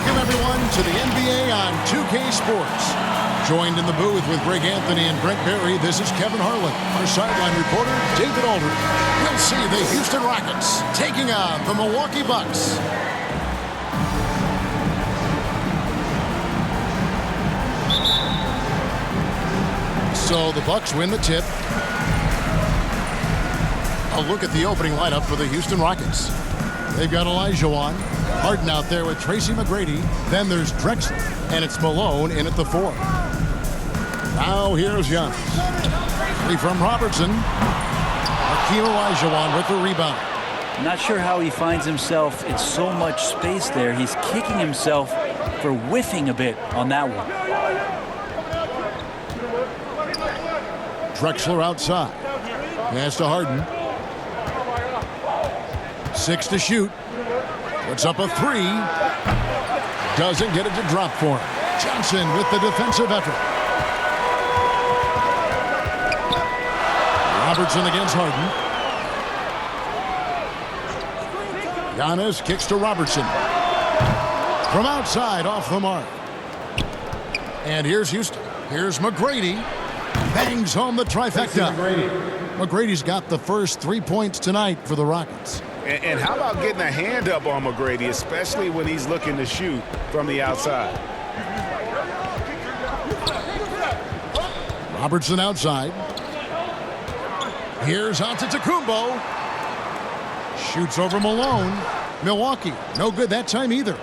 Welcome, everyone, to the NBA on 2K Sports. Joined in the booth with Greg Anthony and Brent Berry, this is Kevin Harlan. Our sideline reporter, David Aldridge. We'll see the Houston Rockets taking on the Milwaukee Bucks. So the Bucks win the tip. A look at the opening lineup for the Houston Rockets. They've got Olajuwon, Harden out there with Tracy McGrady. Then there's Drexler, and it's Malone in at the 4. Now here's Giannis. Three from Robertson. Hakeem Olajuwon with the rebound. Not sure how he finds himself in so much space there. He's kicking himself for whiffing a bit on that one. Drexler outside. Pass to Harden. 6 to shoot. Puts up a 3. Doesn't get it to drop for him. Johnson with the defensive effort. Robertson against Harden. Giannis kicks to Robertson. From outside, off the mark. And here's Houston. Here's McGrady. Bangs home the trifecta. McGrady's got the first 3 points tonight for the Rockets. And how about getting a hand up on McGrady, especially when he's looking to shoot from the outside? Robertson outside. Here's Antetokounmpo. Shoots over Malone. Milwaukee, no good that time either.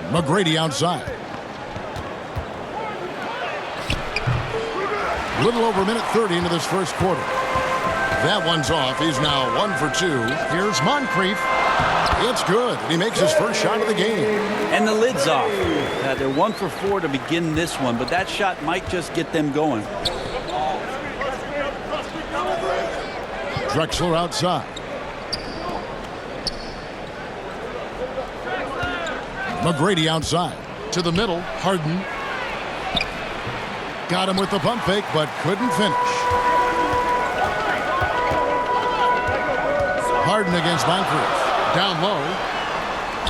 McGrady outside. Little over a minute 30 into this first quarter. That one's off. He's now 1 for 2. Here's Moncrief. It's good. He makes his first shot of the game. And the lid's off. They're 1 for 4 to begin this one, but that shot might just get them going. Drexler outside. McGrady outside. To the middle. Harden. Got him with the pump fake, but couldn't finish. Harden against Moncrief. Down low.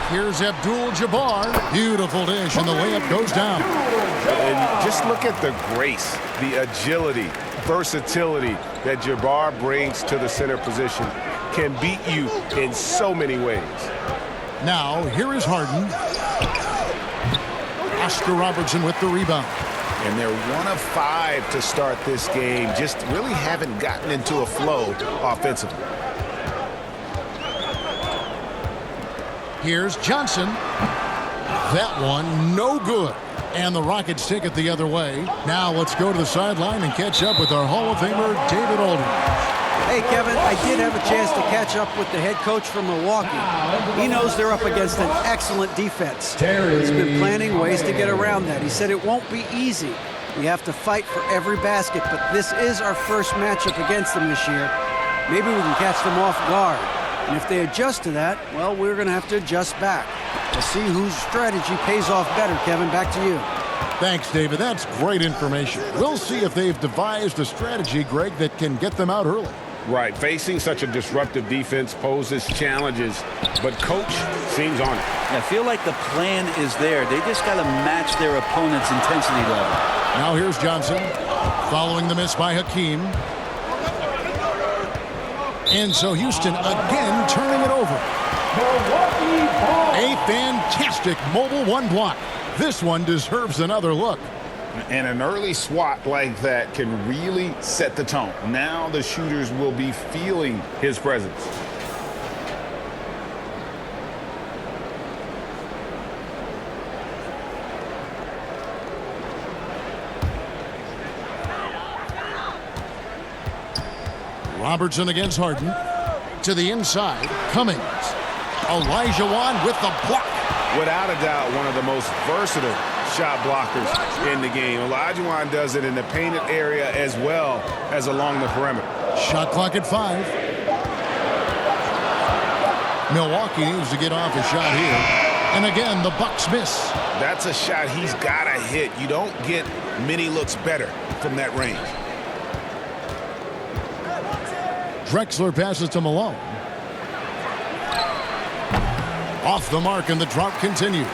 Here's Abdul-Jabbar. Beautiful dish, and the layup goes down. And just look at the grace, the agility, versatility that Jabbar brings to the center position. Can beat you in so many ways. Now, here is Harden. Oscar Robertson with the rebound. And they're 1 of 5 to start this game. Just really haven't gotten into a flow offensively. Here's Johnson. That one, no good. And the Rockets take it the other way. Now let's go to the sideline and catch up with our Hall of Famer, David Aldridge. Hey, Kevin, I did have a chance to catch up with the head coach from Milwaukee. He knows they're up against an excellent defense. He's been planning ways to get around that. He said it won't be easy. We have to fight for every basket, but this is our first matchup against them this year. Maybe we can catch them off guard. And if they adjust to that, well, we're going to have to adjust back. We'll see whose strategy pays off better, Kevin. Back to you. Thanks, David. That's great information. We'll see if they've devised a strategy, Greg, that can get them out early. Right. Facing such a disruptive defense poses challenges, but coach seems on it. I feel like the plan is there. They just got to match their opponent's intensity level. Now here's Johnson. Following the miss by Hakeem. And so Houston again turning it over. A fantastic mobile 1 block. This one deserves another look. And an early swat like that can really set the tone. Now the shooters will be feeling his presence. Robertson against Harden. To the inside. Cummings. Olajuwon with the block. Without a doubt, one of the most versatile shot blockers in the game. Olajuwon does it in the painted area as well as along the perimeter. Shot clock at 5. Milwaukee needs to get off a shot here. And again, the Bucks miss. That's a shot he's got to hit. You don't get many looks better from that range. Drexler passes to Malone. Off the mark, and the drought continues.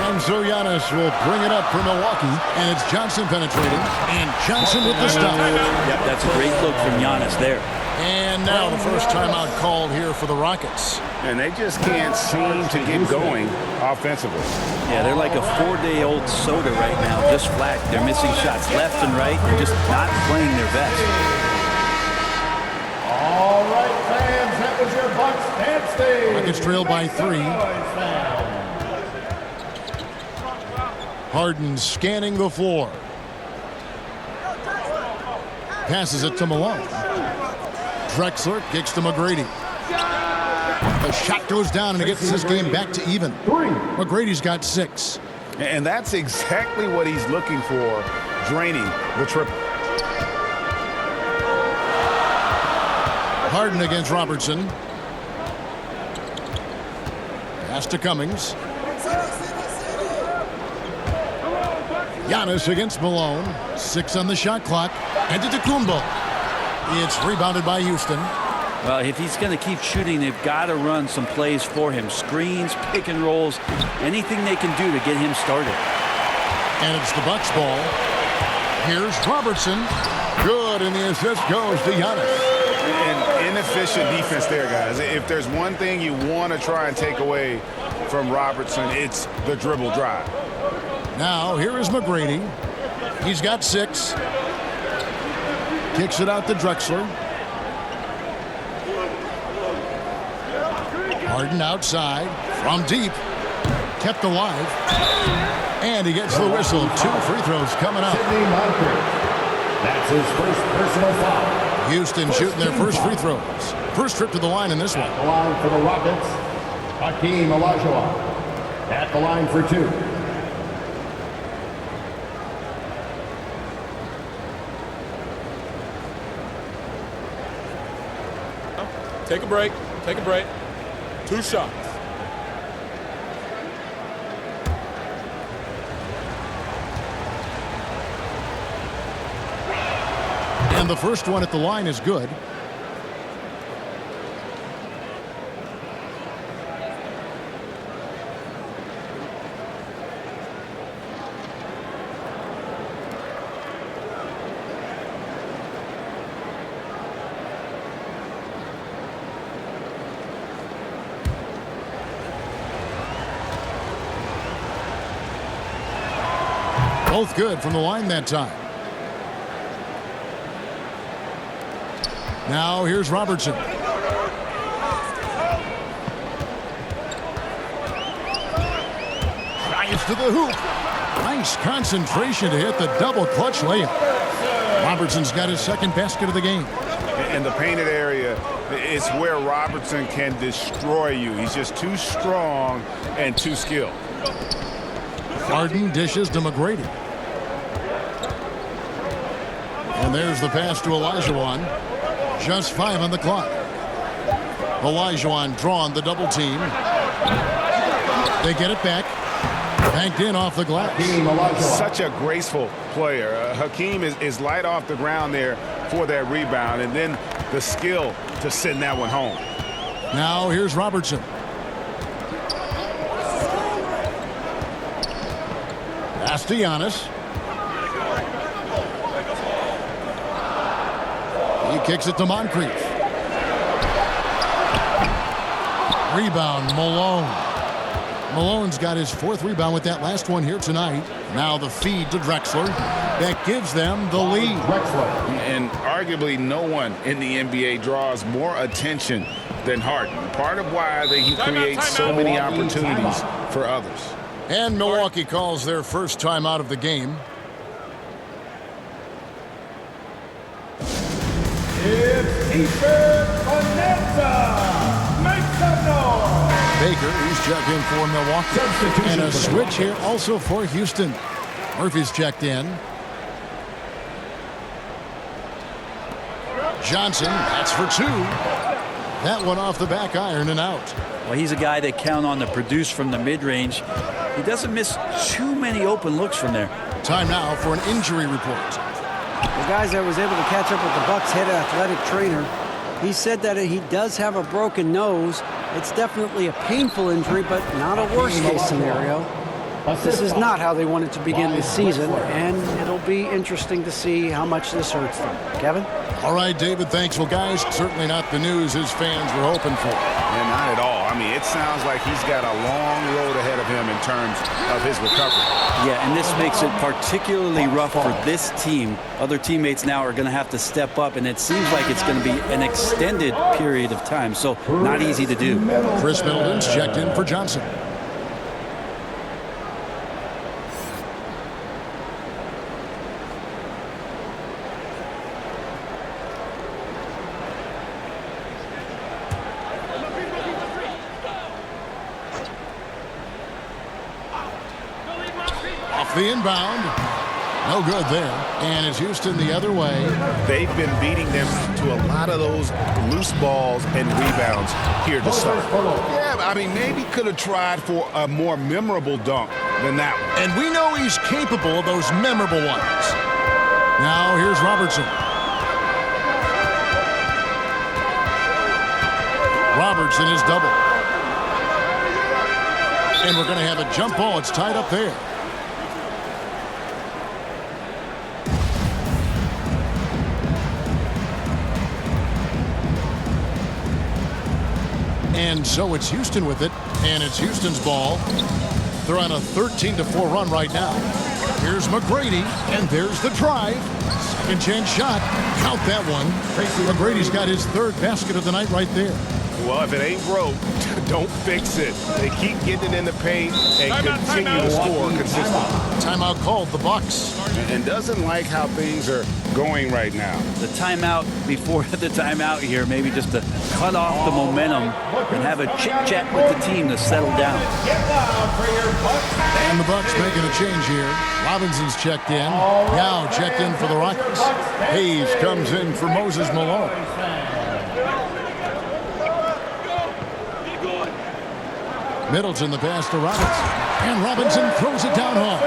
And so Giannis will bring it up for Milwaukee, and it's Johnson penetrating, and Johnson with the stop. Yep, that's a great look from Giannis there. And now the first timeout called here for the Rockets. And they just can't seem to get going offensively. Yeah, they're like a 4-day-old soda right now, just flat. They're missing shots left and right. They're just not playing their best. All right, fans, that was your Bucks dance stage. Rockets trail by 3. Harden scanning the floor. Passes it to Malone. Drexler kicks to McGrady. The shot goes down, and it gets this game back to even. McGrady's got 6. And that's exactly what he's looking for, draining the triple. Harden against Robertson. Pass to Cummings. Giannis against Malone. 6 on the shot clock. And to Kumbo. It's rebounded by Houston. Well, if he's going to keep shooting, they've got to run some plays for him. Screens, pick and rolls, anything they can do to get him started. And it's the Bucks ball. Here's Robertson. Good, and the assist goes to Giannis. An inefficient defense there, guys. If there's one thing you want to try and take away from Robertson, it's the dribble drive. Now, here is McGrady. He's got 6. Kicks it out to Drexler. Harden outside. From deep. Kept alive. And he gets the whistle. 2 free throws coming up. That's his first personal foul. Houston shooting their first free throws. First trip to the line in this one. At the line for the Rockets, Hakeem Olajuwon. At the line for 2. Take a break. Take a break. 2 shots. And the first one at the line is good. Both good from the line that time. Now here's Robertson. Drives to the hoop. Nice concentration to hit the double clutch layup. Robertson's got his second basket of the game. In the painted area, it's where Robertson can destroy you. He's just too strong and too skilled. Harden dishes to McGrady. And there's the pass to Olajuwon. Just 5 on the clock. Olajuwon drawn the double team. They get it back. Banked in off the glass. Such a graceful player. Hakeem is light off the ground there for that rebound, and then the skill to send that one home. Now here's Robertson. Pass to Giannis. He kicks it to Moncrief. Rebound, Malone. Malone's got his 4th rebound with that last one here tonight. Now the feed to Drexler. That gives them the lead. And arguably no one in the NBA draws more attention than Harden. Part of why he creates so many opportunities for others. And Milwaukee calls their first time out of the game. It's Ethan Bonanza. Make some noise. Baker, he's checked in for Milwaukee. And a switch here also for Houston. Murphy's checked in. Johnson, that's for 2. That one off the back iron and out. Well, he's a guy they count on to produce from the mid-range. He doesn't miss too many open looks from there. Time now for an injury report. The guys I was able to catch up with the Bucks head athletic trainer, he said that he does have a broken nose, It's definitely a painful injury, but not a worst-case scenario. This is not how they wanted to begin the season, and it'll be interesting to see how much this hurts them. Kevin? All right, David, thanks. Well, guys, certainly not the news his fans were hoping for. Yeah, not at all. I mean, it sounds like he's got a long road ahead of him in terms of his recovery. Yeah, and this makes it particularly rough for this team. Other teammates now are going to have to step up, and it seems like it's going to be an extended period of time, so not easy to do. Chris Middleton's checked in for Johnson. The inbound. No good there. And it's Houston the other way. They've been beating them to a lot of those loose balls and rebounds here to start. Yeah, I mean, maybe could have tried for a more memorable dunk than that one. And we know he's capable of those memorable ones. Now here's Robertson. Robertson is double. And we're going to have a jump ball. It's tied up there. And so it's Houston with it, and it's Houston's ball. They're on a 13-4 run right now. Here's McGrady, and there's the drive. Second chance shot. Count that one. McGrady's got his third basket of the night right there. Well, if it ain't broke, don't fix it. They keep getting it in the paint and continue to score consistently. Timeout called, the Bucks. And doesn't like how things are going right now. The timeout before the timeout here, maybe just to cut off the momentum and have a chit-chat with the team to settle down. And the Bucks making a change here. Robinson's checked in. Now checked in for the Rockets. Hayes comes in for Moses Malone. Middleton the pass to Robinson. And Robinson throws it down home.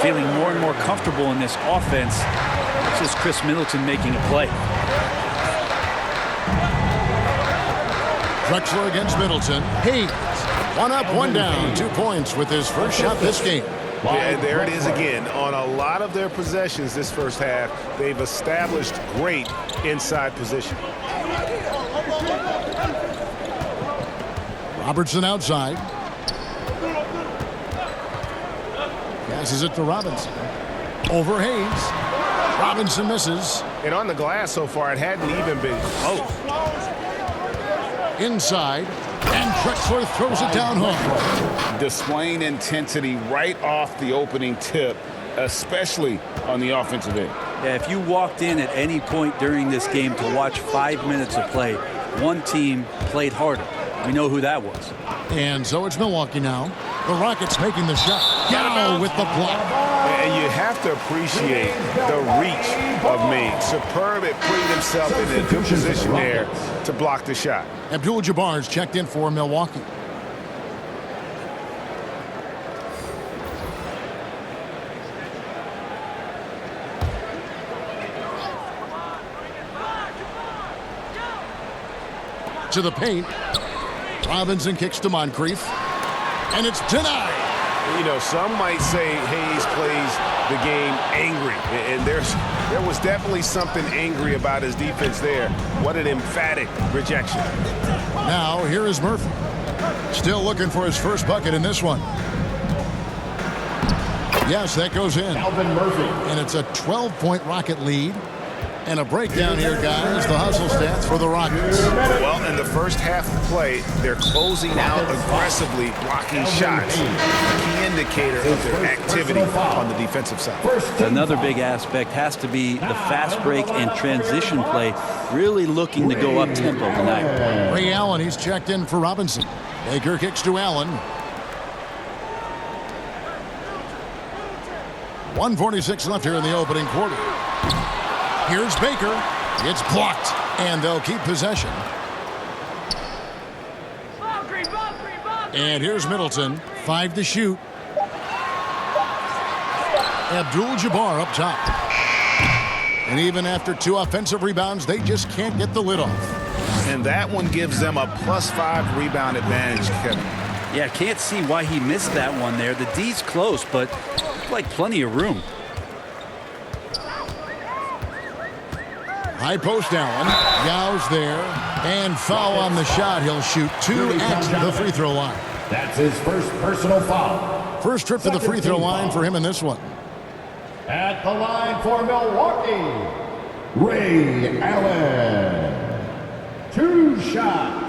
Feeling more and more comfortable in this offense. This is Chris Middleton making a play. Drexler against Middleton. Hayes. One up, one down. 2 points with his first shot this game. Yeah, and there it is again. On a lot of their possessions this first half, they've established great inside position. Robertson outside. Passes it to Robinson. Over Hayes. Robinson misses. And on the glass so far, it hadn't even been close. Inside. And Drexler throws it down home. Displaying intensity right off the opening tip, especially on the offensive end. Yeah, if you walked in at any point during this game to watch 5 minutes of play, one team played harder. We know who that was. And so it's Milwaukee now. The Rockets making the shot. Yao with the block. And you have to appreciate the reach of Maine. Superb at putting himself in a good position there to block the shot. Abdul-Jabbar's checked in for Milwaukee. To the paint. Robinson kicks to Moncrief. And it's denied. You know, some might say Hayes plays the game angry. And there was definitely something angry about his defense there. What an emphatic rejection. Now, here is Murphy. Still looking for his first bucket in this one. Yes, that goes in. Alvin Murphy. And it's a 12-point Rocket lead. And a breakdown here, guys. The hustle stats for the Rockets. Well, in the first half of play, they're closing out aggressively, blocking shots. A key indicator of their activity on the defensive side. Another big aspect has to be the fast break and transition play, really looking to go up tempo tonight. Ray Allen, he's checked in for Robinson. Baker kicks to Allen. 1:46 left here in the opening quarter. Here's Baker. It's blocked, and they'll keep possession. And here's Middleton. 5 to shoot. Abdul-Jabbar up top. And even after 2 offensive rebounds, they just can't get the lid off. And that one gives them a +5 rebound advantage, Kevin. Yeah, can't see why he missed that one there. The D's close, but like plenty of room. High post Allen. Yow's there. And foul on the shot. He'll shoot 2 at the free throw line. That's his first personal foul. First trip to the free throw line for him in this one. At the line for Milwaukee, Ray Allen. 2 shots.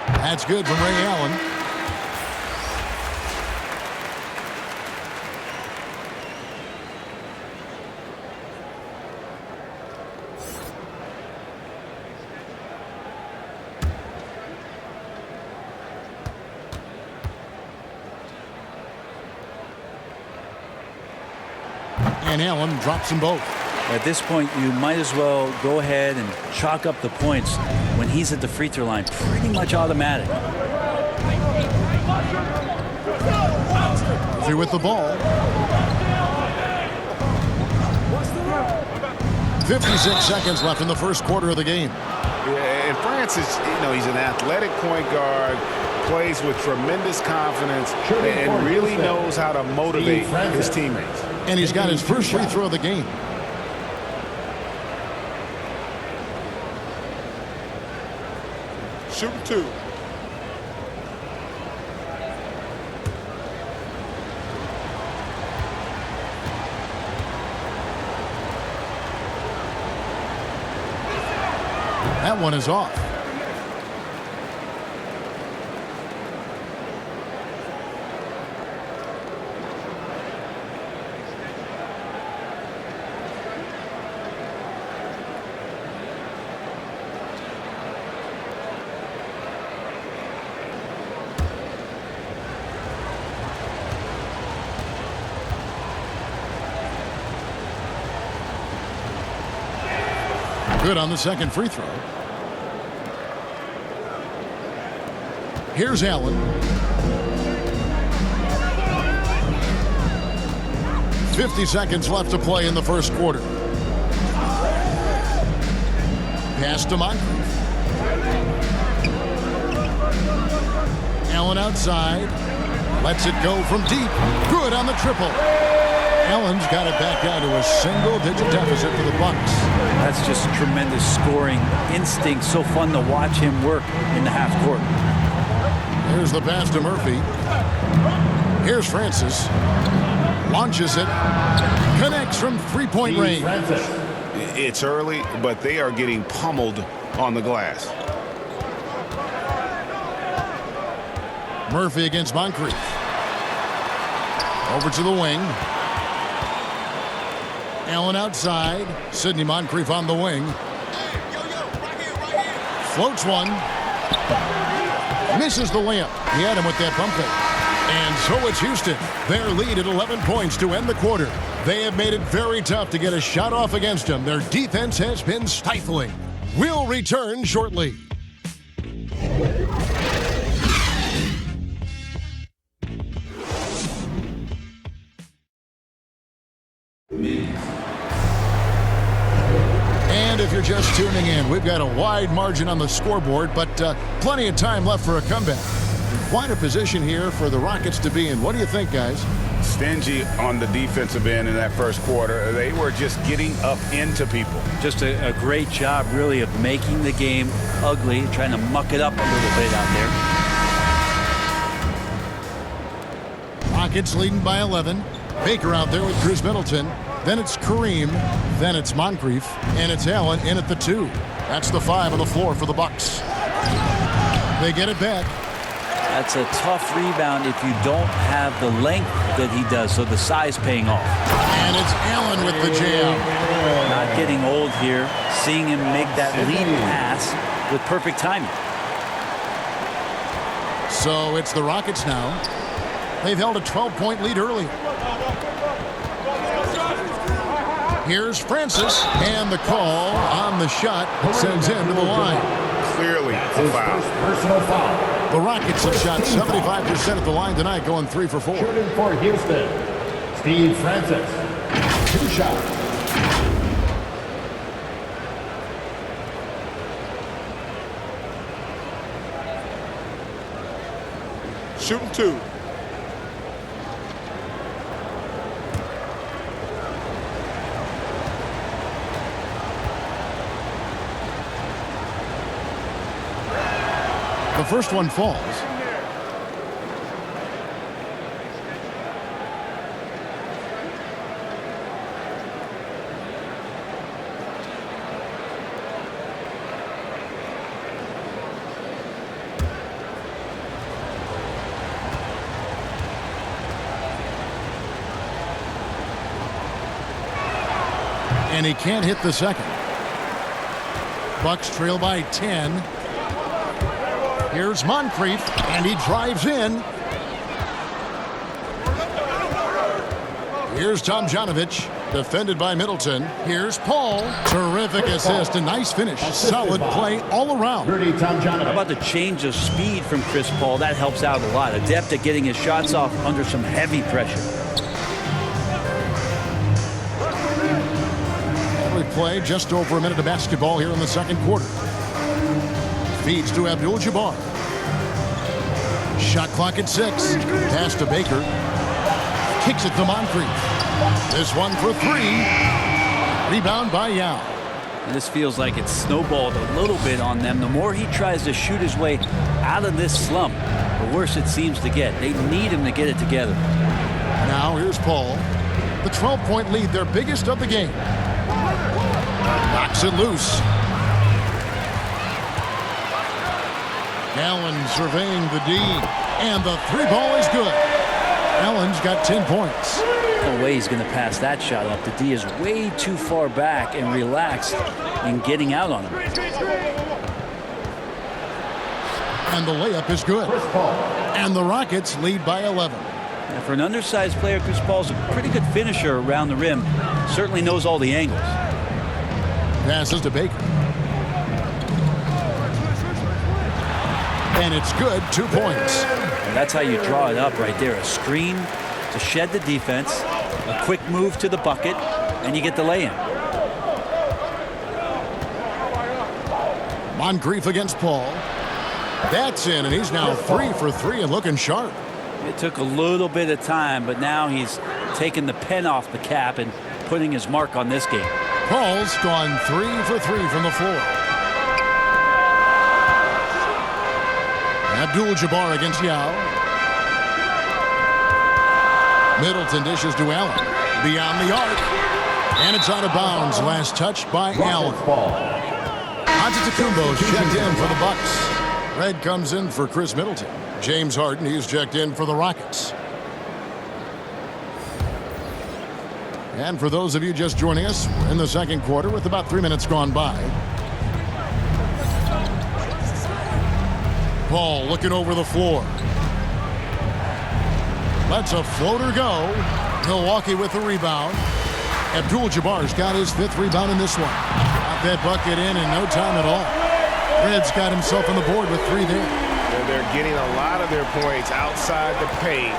That's good from Ray Allen. And Allen drops them both. At this point, you might as well go ahead and chalk up the points when he's at the free throw line. Pretty much automatic. Through with the ball. 56 seconds left in the first quarter of the game. Yeah, and Francis, he's an athletic point guard, plays with tremendous confidence, and really knows how to motivate his teammates. And he's got his first free throw of the game. Shooting 2. That one is off. Good on the second free throw. Here's Allen. 50 seconds left to play in the first quarter. Pass to Moncrief. Allen outside. Lets it go from deep. Good on the triple. Allen's got it back down to a single-digit deficit for the Bucks. That's just tremendous scoring instinct. So fun to watch him work in the half court. Here's the pass to Murphy. Here's Francis. Launches it. Connects from three-point range. It's early, but they are getting pummeled on the glass. Murphy against Moncrief. Over to the wing. Allen outside. Sidney Moncrief on the wing. Floats one. Misses the layup. He had him with that pump fake. And so it's Houston. Their lead at 11 points to end the quarter. They have made it very tough to get a shot off against them. Their defense has been stifling. We'll return shortly. And if you're just tuning in, we've got a wide margin on the scoreboard, but plenty of time left for a comeback. Quite a position here for the Rockets to be in. What do you think, guys? Stingy on the defensive end in that first quarter. They were just getting up into people. Just a great job, really, of making the game ugly, trying to muck it up a little bit out there. Rockets leading by 11. Baker out there with Chris Middleton. Then it's Kareem. Then it's Moncrief. And it's Allen in at the 2. That's the 5 on the floor for the Bucks. They get it back. That's a tough rebound if you don't have the length that he does, so the size paying off. And it's Allen with the jam. Not getting old here, seeing him make that lead pass with perfect timing. So it's the Rockets now. They've held a 12-point lead earlier. Here's Francis, and the call on the shot sends him to the line. Clearly a foul. Personal foul. The Rockets have shot 75% at the line tonight, going 3 for 4. Shooting for Houston, Steve Francis. 2 shots. Shooting 2. The first one falls. And he can't hit the second. Bucks trail by 10. Here's Moncrief, and he drives in. Here's Tomjanovich, defended by Middleton. Here's Paul. Terrific assist, a nice finish. Solid play all around. How about the change of speed from Chris Paul? That helps out a lot. Adept at getting his shots off under some heavy pressure. We play just over a minute of basketball here in the second quarter. Feeds to Abdul-Jabbar. Shot clock at 6. Pass to Baker. Kicks it to Moncrief. This one for 3. Rebound by Yao. And this feels like it's snowballed a little bit on them. The more he tries to shoot his way out of this slump, the worse it seems to get. They need him to get it together. Now here's Paul. The 12-point lead, their biggest of the game. Knocks it loose. Allen surveying the D, and the 3 ball is good. Allen's got 10 points. No way he's going to pass that shot up. The D is way too far back and relaxed in getting out on him. And the layup is good. And the Rockets lead by 11. And for an undersized player, Chris Paul's a pretty good finisher around the rim. Certainly knows all the angles. Passes to Baker. And it's good, 2 points. And that's how you draw it up right there. A screen to shed the defense, a quick move to the bucket, and you get the lay-in. Moncrief against Paul. That's in, and he's now 3 for 3 and looking sharp. It took a little bit of time, but now he's taking the pen off the cap and putting his mark on this game. Paul's gone 3 for 3 from the floor. Abdul-Jabbar against Yao. Middleton dishes to Allen. Beyond the arc. And it's out of bounds. Last touch by Allen. Antetokounmpo's checked in for the Bucks. Red comes in for Chris Middleton. James Harden, he's checked in for the Rockets. And for those of you just joining us, we're in the second quarter with about 3 minutes gone by. Paul looking over the floor. Lets a floater go. Milwaukee with the rebound. Abdul-Jabbar's got his 5th rebound in this one. Got that bucket in no time at all. Red's got himself on the board with 3 there. They're getting a lot of their points outside the paint.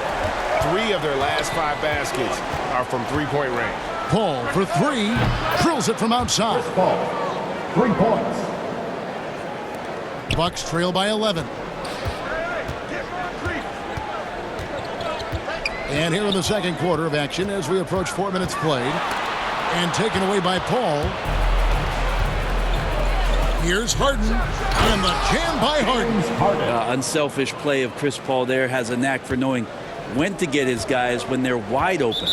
3 of their last 5 baskets are from 3-point range. Paul for 3. Drills it from outside. Paul, 3 points. Bucks trail by 11. And here in the second quarter of action as we approach 4 minutes played. And taken away by Paul. Here's Harden. And the jam by Harden. Unselfish play of Chris Paul there. Has a knack for knowing when to get his guys when they're wide open.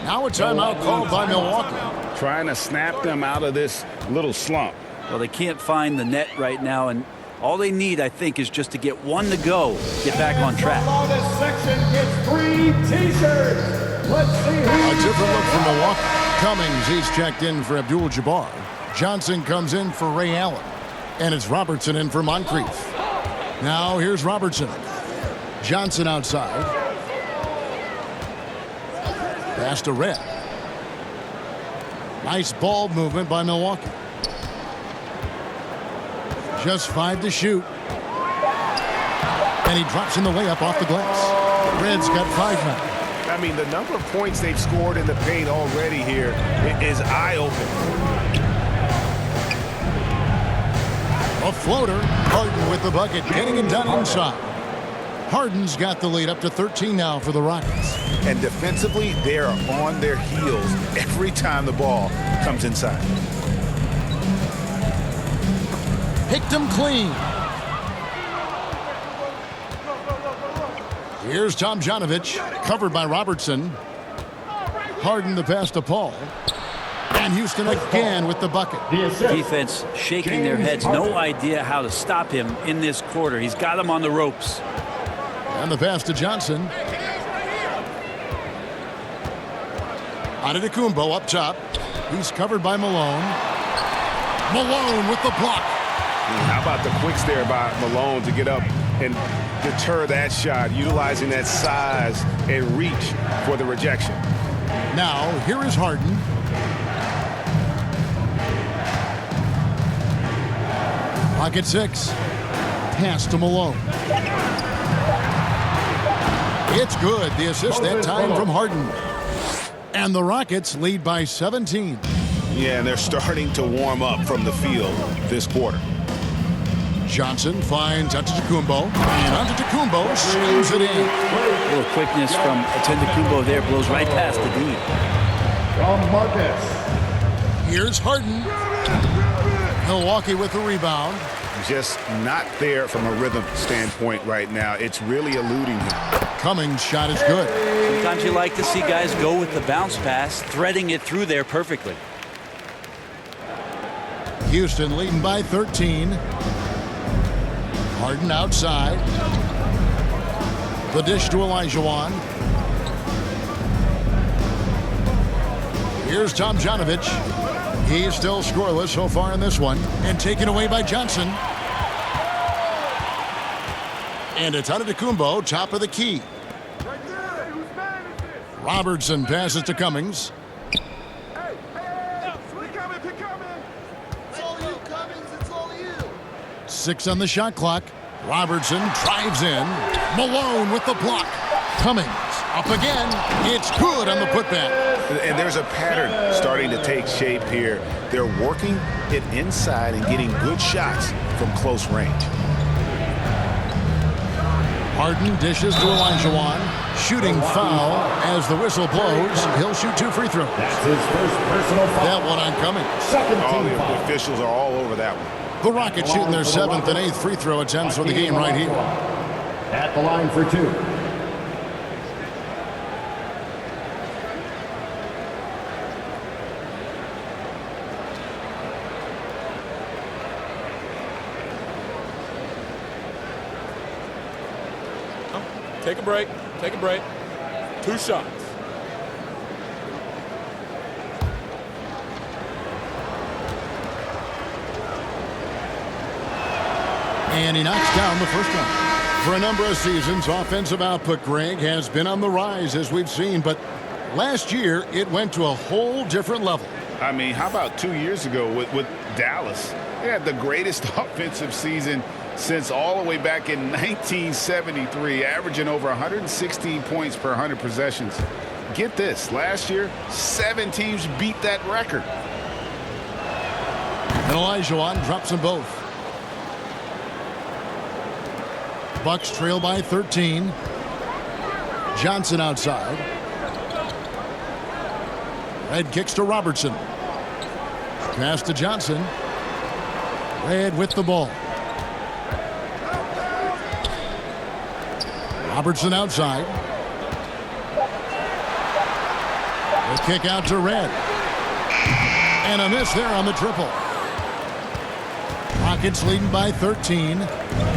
Now a timeout called by Milwaukee. Trying to snap them out of this little slump. Well, they can't find the net right now, and all they need, I think, is just to get one to go, get back on track. This section gets 3 T-shirts. Let's see A different look from Milwaukee. Cummings, he's checked in for Abdul-Jabbar. Johnson comes in for Ray Allen. And it's Robertson in for Moncrief. Now here's Robertson. Johnson outside. Pass to Red. Nice ball movement by Milwaukee. Just 5 to shoot. And he drops in the layup off the glass. Reds got 5 now. I mean, the number of points they've scored in the paint already here is eye-opening. A floater. Harden with the bucket, getting it done inside. Harden's got the lead up to 13 now for the Rockets. And defensively, they are on their heels every time the ball comes inside. Picked him clean. Here's Tomjanovich, covered by Robertson. Harden the pass to Paul. And Houston again with the bucket. Defense shaking their heads. No idea how to stop him in this quarter. He's got him on the ropes. And the pass to Johnson. Antetokounmpo up top. He's covered by Malone. Malone with the block. How about the quicks there by Malone to get up and deter that shot, utilizing that size and reach for the rejection. Now, here is Harden. Pocket 6. Pass to Malone. It's good. The assist that time from Harden. And the Rockets lead by 17. Yeah, and they're starting to warm up from the field this quarter. Johnson finds Antetokounmpo, and Antetokounmpo slams it in. A little quickness from Antetokounmpo there, blows right past the D. From Marcus. Here's Harden. Milwaukee with the rebound. Just not there from a rhythm standpoint right now. It's really eluding him. Cummings' shot is good. Sometimes you like to see guys go with the bounce pass, threading it through there perfectly. Houston leading by 13. Harden outside. The dish to Olajuwon. Here's Tomjanovich. He's still scoreless so far in this one. And taken away by Johnson. And it's Antetokounmpo, top of the key. Robertson passes to Cummings. It's all you. 6 on the shot clock. Robertson drives in. Malone with the block. Cummings up again. It's good on the putback. And there's a pattern starting to take shape here. They're working it inside and getting good shots from close range. Harden dishes to Olajuwon. Shooting foul as the whistle blows. He'll shoot 2 free throws. That's his first personal foul. That one on Cummings. Second All team the foul. officials are all over that one. The Rockets shooting their 7th and 8th free throw attempts for the game right here. At the line for 2. Take a break. Take a break. 2 shots. And he knocks down the first one. For a number of seasons, offensive output, Greg, has been on the rise, as we've seen. But last year, it went to a whole different level. I mean, how about 2 years ago with Dallas? They had the greatest offensive season since all the way back in 1973, averaging over 116 points per 100 possessions. Get this, last year, 7 teams beat that record. And Olajuwon drops them both. Bucks trail by 13. Johnson outside. Red kicks to Robertson. Pass to Johnson. Red with the ball. Robertson outside. The kick out to Red. And a miss there on the triple. Rockets leading by 13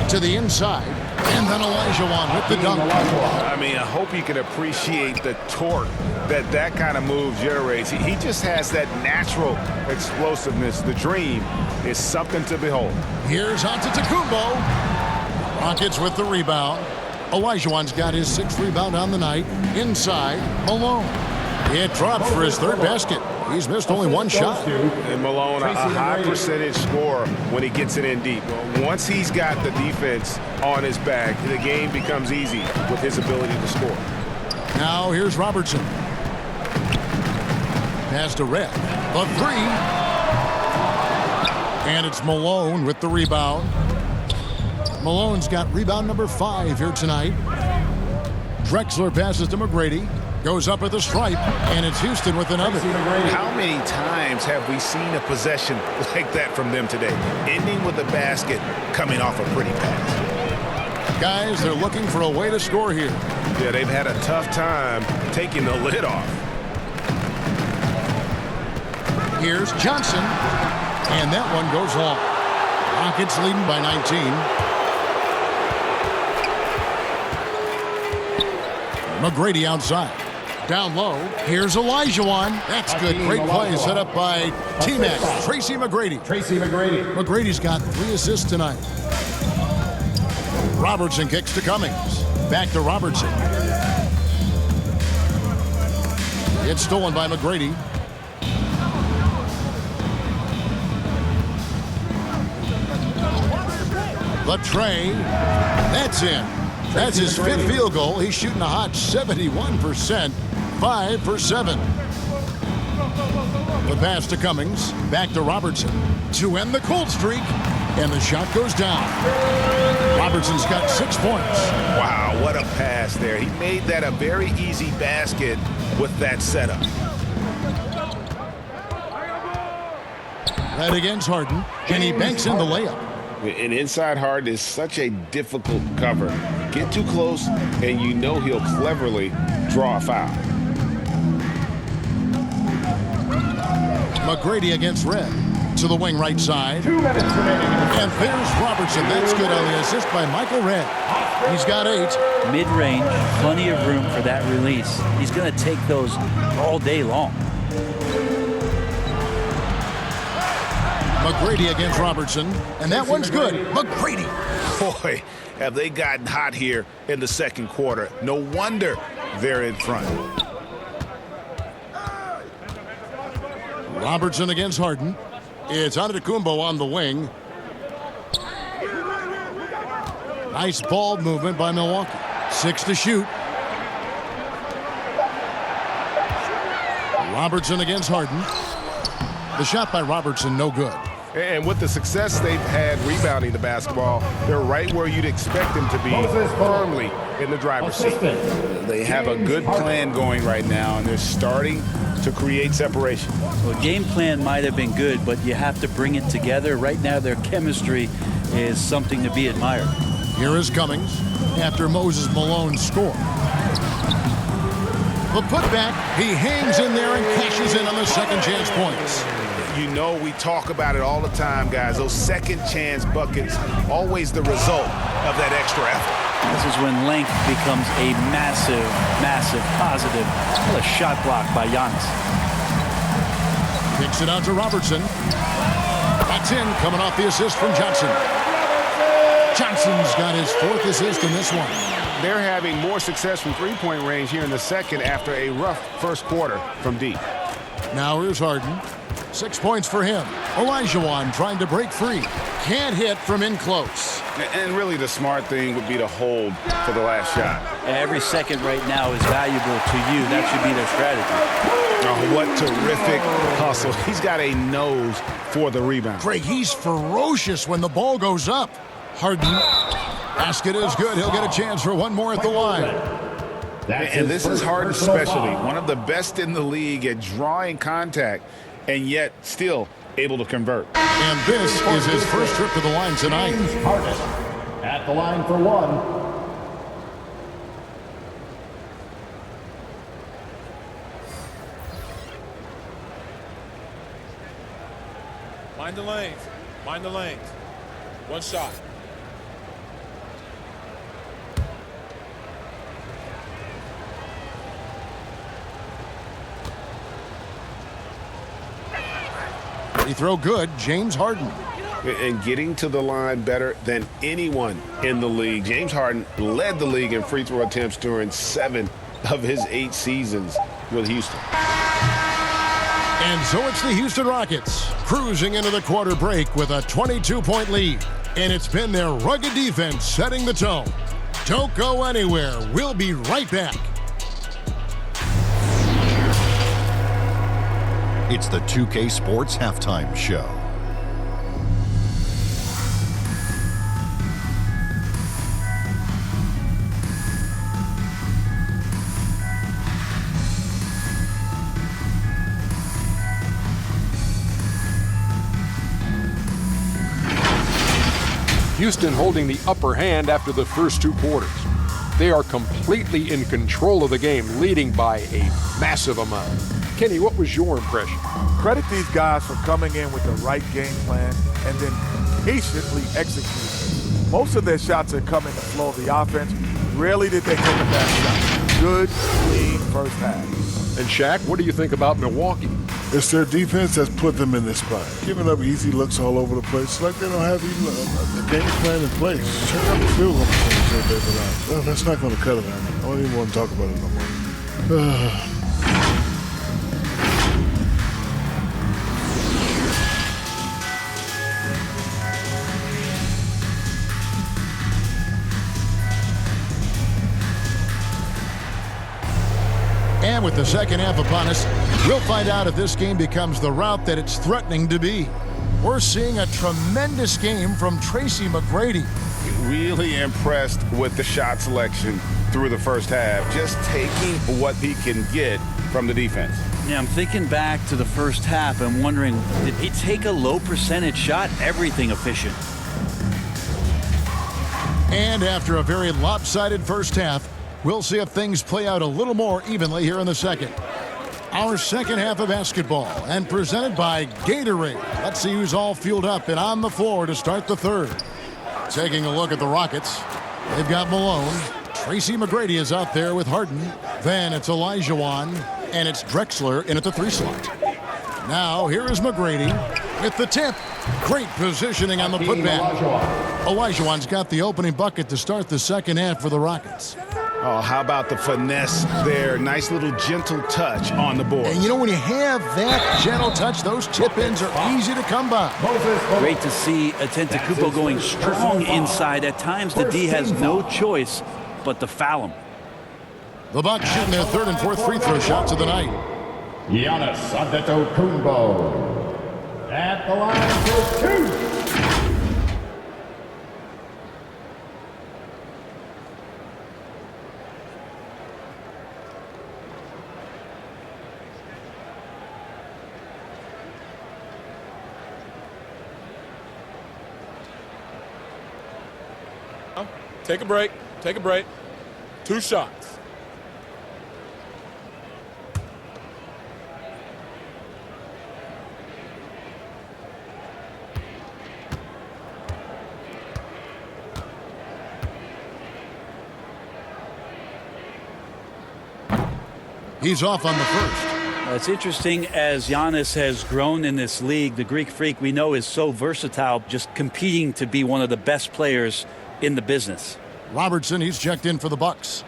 to the inside. And then Olajuwon with the dunk. I mean, I hope you can appreciate the torque that kind of move generates. He just has that natural explosiveness. The dream is something to behold. Here's Antetokounmpo. Rockets with the rebound. Olajuwon's got his 6th rebound on the night. Inside, Malone. It drops for his 3rd basket. He's missed only one shot. And Malone, a high percentage scorer when he gets it in deep. Once he's got the defense on his back, the game becomes easy with his ability to score. Now here's Robertson. Pass to Red. The three. And it's Malone with the rebound. Malone's got rebound number 5 here tonight. Drexler passes to McGrady. Goes up at the stripe, and it's Houston with another. How many times have we seen a possession like that from them today? Ending with a basket, coming off a pretty pass. Guys, they're looking for a way to score here. Yeah, they've had a tough time taking the lid off. Here's Johnson, and that one goes long. Rockets leading by 19. McGrady outside. Down low. Here's Olajuwon. That's good. Great play set up by teammate Tracy McGrady. McGrady's got 3 assists tonight. Robertson kicks to Cummings. Back to Robertson. It's stolen by McGrady. The tray. That's in. That's his 5th field goal. He's shooting a hot 71%. 5 for 7. The pass to Cummings. Back to Robertson to end the cold streak. And the shot goes down. Robertson's got 6 points. Wow, what a pass there. He made that a very easy basket with that setup. Right against Harden. And he banks in the layup. An inside Harden is such a difficult cover. Get too close, and you know he'll cleverly draw a foul. McGrady against Red. To the wing right side. And there's Robertson. That's good on the assist by Michael Red. He's got 8. Mid-range, plenty of room for that release. He's going to take those all day long. McGrady against Robertson. And that one's good. McGrady. Boy, have they gotten hot here in the second quarter. No wonder they're in front. Robertson against Harden. It's Antetokounmpo on the wing. Nice ball movement by Milwaukee. 6 to shoot. Robertson against Harden. The shot by Robertson, no good. And with the success they've had rebounding the basketball, they're right where you'd expect them to be, firmly in the driver's seat. They have a good plan going right now, and they're starting to create separation. Well, game plan might have been good, but you have to bring it together. Right now, their chemistry is something to be admired. Here is Cummings after Moses Malone score. The putback, he hangs in there and cashes in on the second chance points. You know, we talk about it all the time, guys. Those second chance buckets, always the result of that extra effort. This is when length becomes a massive, massive positive. What a shot block by Giannis. Kicks it out to Robertson. That's in, coming off the assist from Johnson. Johnson's got his 4th assist in this one. They're having more success from three-point range here in the second after a rough first quarter from deep. Now here's Harden. 6 points for him. Olajuwon trying to break free. Can't hit from in close. And really the smart thing would be to hold for the last shot. Every second right now is valuable to you. That should be their strategy. Oh, what terrific hustle. He's got a nose for the rebound. Craig, he's ferocious when the ball goes up. Harden. Basket is good. He'll get a chance for one more at the line. And this is Harden's specialty. One of the best in the league at drawing contact, and yet still able to convert. And this is his first trip to the line tonight. Harden at the line for 1. Mind the lanes. Mind the lanes. One shot. Free throw good, James Harden. And getting to the line better than anyone in the league. James Harden led the league in free throw attempts during 7 of his 8 seasons with Houston. And so it's the Houston Rockets cruising into the quarter break with a 22-point lead. And it's been their rugged defense setting the tone. Don't go anywhere. We'll be right back. It's the 2K Sports Halftime Show. Houston holding the upper hand after the first two quarters. They are completely in control of the game, leading by a massive amount. Kenny, what was your impression? Credit these guys for coming in with the right game plan and then patiently executing. Most of their shots are coming the flow of the offense. Rarely did they take a bad shot. Good, clean first half. And Shaq, what do you think about Milwaukee? It's their defense that's put them in this spot. Giving up easy looks all over the place. It's like they don't have even a game plan in place. Check out the field goal percentage. Well, that's not going to cut it. I don't even want to talk about it no more. And with the second half upon us, we'll find out if this game becomes the route that it's threatening to be. We're seeing a tremendous game from Tracy McGrady. Really impressed with the shot selection through the first half, just taking what he can get from the defense. Yeah, I'm thinking back to the first half and wondering, did he take a low percentage shot? Everything efficient. And after a very lopsided first half, we'll see if things play out a little more evenly here in the second. Our second half of basketball, and presented by Gatorade. Let's see who's all fueled up and on the floor to start the third. Taking a look at the Rockets, they've got Malone. Tracy McGrady is out there with Harden. Then it's Olajuwon, and it's Drexler in at the 3 slot. Now here is McGrady with the tip. Great positioning on the putback. Olajuwon's got the opening bucket to start the second half for the Rockets. Oh, how about the finesse there? Nice little gentle touch on the board. And you know, when you have that gentle touch, those tip-ins are easy to come by. Great to see Antetokounmpo going strong inside. At times, the D has no choice but to foul him. The Bucks shooting their third and fourth free throw shots of the night. Giannis Antetokounmpo at the line for 2. Take a break. Take a break. 2 shots. He's off on the first. It's interesting as Giannis has grown in this league. The Greek Freak we know is so versatile, just competing to be one of the best players in the business. Robertson, he's checked in for the Bucks.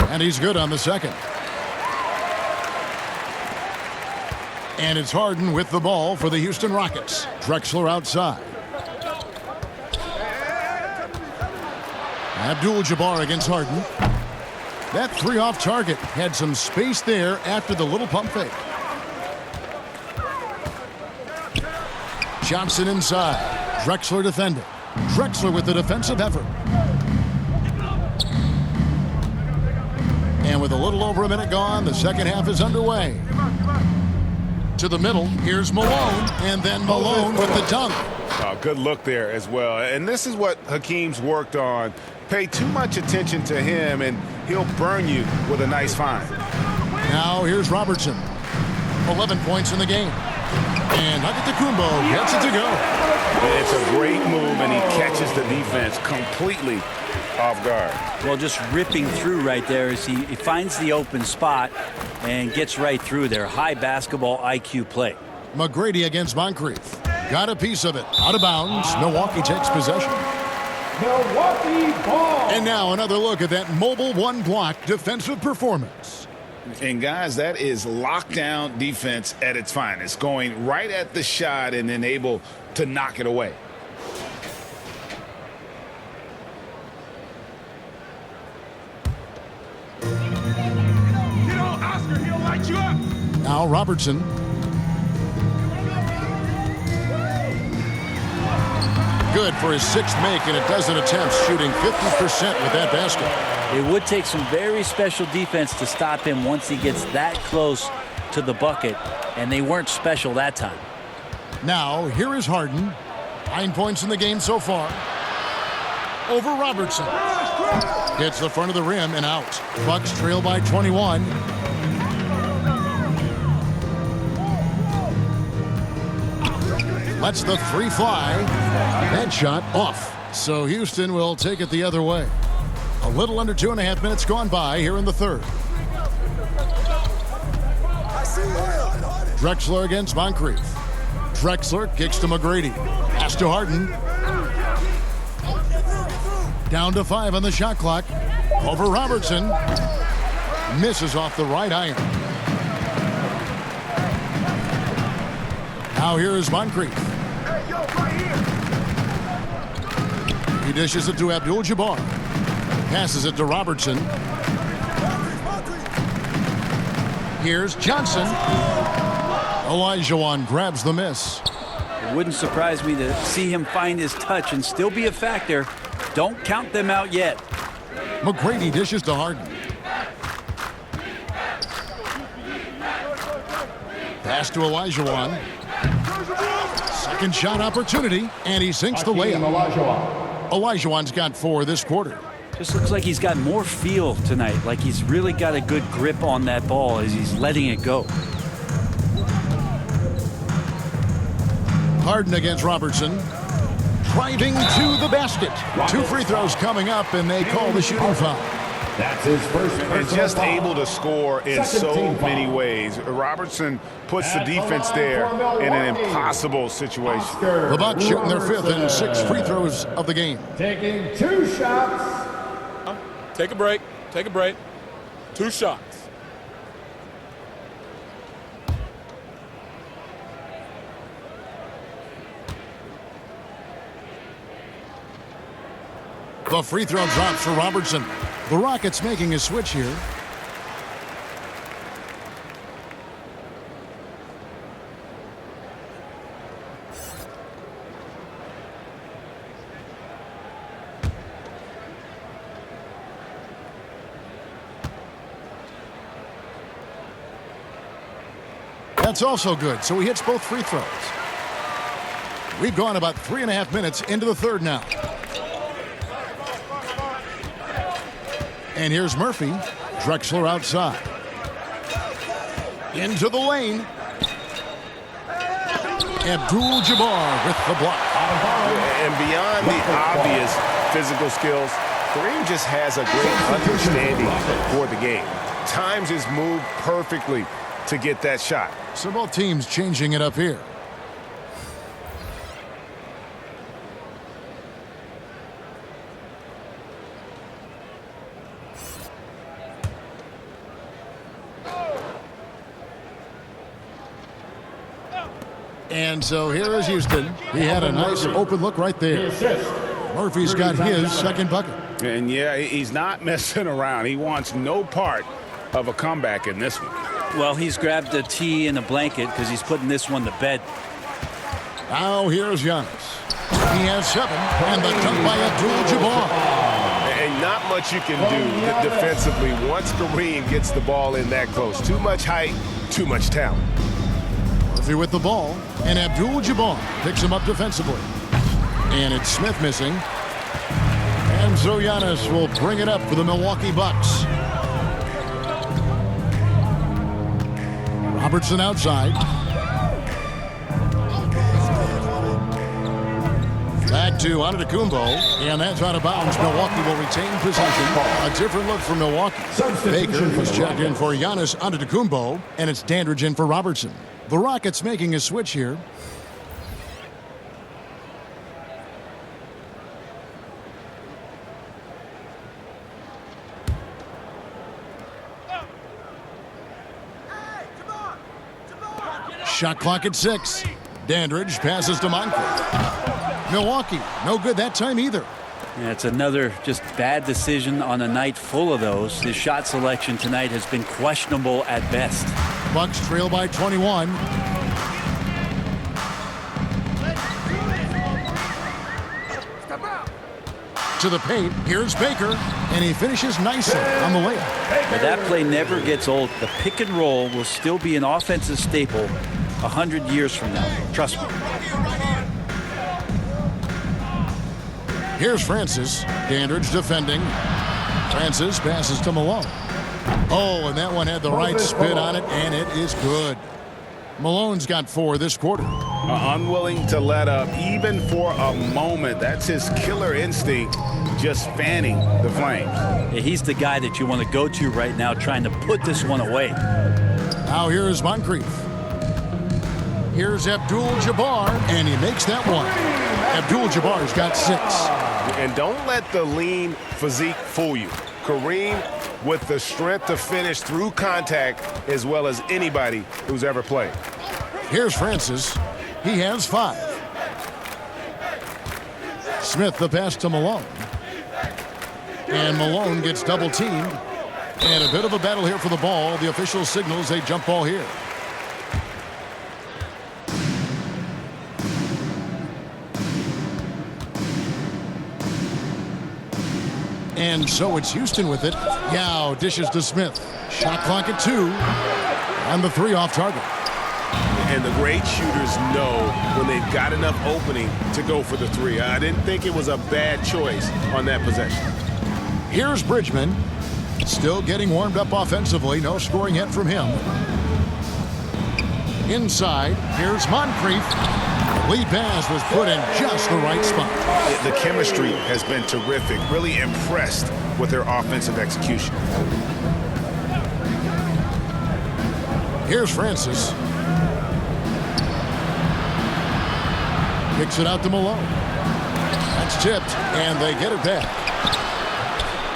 And he's good on the second. And it's Harden with the ball for the Houston Rockets. Drexler outside. Abdul-Jabbar against Harden. That 3 off target had some space there after the little pump fake. Johnson inside. Drexler defending. Drexler with the defensive effort. And with a little over a minute gone, the second half is underway. To the middle, here's Malone, and then Malone with the dunk. Oh, good look there as well. And this is what Hakeem's worked on. Pay too much attention to him, and he'll burn you with a nice find. Now here's Robertson. 11 points in the game. And Antetokounmpo gets it to go. It's a great move, and he catches the defense completely off guard. Well, just ripping through right there as he finds the open spot and gets right through there. High basketball IQ play. McGrady against Moncrief. Got a piece of it. Out of bounds. Milwaukee takes possession. Milwaukee ball. And now another look at that mobile one-block defensive performance. And, guys, that is lockdown defense at its finest. Going right at the shot and then able to knock it away. Get on, Oscar. He'll light you up. Now Robertson. Good for his 6th make in a dozen attempts, shooting 50% with that basket. It would take some very special defense to stop him once he gets that close to the bucket, and they weren't special that time. Now, here is Harden. 9 points in the game so far. Over Robertson. Hits the front of the rim and out. Bucks trail by 21. Lets the three fly. That shot off. So Houston will take it the other way. A little under 2.5 minutes gone by here in the third. Drexler against Moncrief. Drexler kicks to McGrady. Pass to Harden. Down to 5 on the shot clock. Over Robertson. Misses off the right iron. Now here is Moncrief. He dishes it to Abdul-Jabbar. Passes it to Robertson. Here's Johnson. Olajuwon grabs the miss. It wouldn't surprise me to see him find his touch and still be a factor. Don't count them out yet. McGrady dishes to Harden. Pass to Olajuwon. Second shot opportunity, and he sinks the layup. Olajuwon's got 4 this quarter. Just looks like he's got more feel tonight, like he's really got a good grip on that ball as he's letting it go. Harden against Robertson. Driving to the basket. 2 free throws coming up, and they call the shooting foul. That's his first. And just able to score in so many ways. Robertson puts the defense there in an impossible situation. The Bucks shooting their 5th and 6th free throws of the game. Taking 2 shots. Take a break. Take a break. 2 shots. The free throw drops for Robertson. The Rockets making a switch here. That's also good, so he hits both free throws. We've gone about 3.5 minutes into the third now. And here's Murphy. Drexler outside. Into the lane. Abdul-Jabbar with the block. And beyond the obvious physical skills, Kareem just has a great understanding for the game. Times his move perfectly to get that shot. So both teams changing it up here. And so here is Houston. He had a nice open look right there. Murphy's got his second bucket. And, yeah, he's not messing around. He wants no part of a comeback in this one. Well, he's grabbed a tee and a blanket because he's putting this one to bed. Now here's Giannis. He has 7, and the dunk by Abdul-Jabbar. And not much you can do defensively once Kareem gets the ball in that close. Too much height, too much talent. Murphy with the ball, and Abdul-Jabbar picks him up defensively. And it's Smith missing. And so Giannis will bring it up for the Milwaukee Bucks. Robertson outside. Back to Antetokounmpo, and that's out of bounds. Milwaukee will retain possession. A different look for Milwaukee. Baker was checked in for Giannis Antetokounmpo, and it's Dandridge in for Robertson. The Rockets making a switch here. Shot clock at 6. Dandridge passes to Moncrief. Milwaukee, no good that time either. Yeah, it's another just bad decision on a night full of those. His shot selection tonight has been questionable at best. Bucks trail by 21. To the paint, here's Baker, and he finishes nicely on the layup. But that play never gets old. The pick and roll will still be an offensive staple 100 years from now. Trust me. Here's Francis. Dandridge defending. Francis passes to Malone. Oh, and that one had the right spin on it, and it is good. Malone's got 4 this quarter. Unwilling to let up even for a moment. That's his killer instinct, just fanning the flames. Yeah, he's the guy that you want to go to right now trying to put this one away. Now here's Moncrief. Here's Abdul-Jabbar, and he makes that one. Abdul-Jabbar's got 6. And don't let the lean physique fool you. Kareem with the strength to finish through contact as well as anybody who's ever played. Here's Francis. He has 5. Smith the pass to Malone. And Malone gets double teamed. And a bit of a battle here for the ball. The official signals a jump ball here. And so it's Houston with it. Yao dishes to Smith. Shot clock at 2. And the 3 off target. And the great shooters know when they've got enough opening to go for the 3. I didn't think it was a bad choice on that possession. Here's Bridgman. Still getting warmed up offensively. No scoring yet from him. Inside, here's Moncrief. Lead pass was put in just the right spot. The chemistry has been terrific. Really impressed with their offensive execution. Here's Francis. Kicks it out to Malone. That's tipped, and they get it back.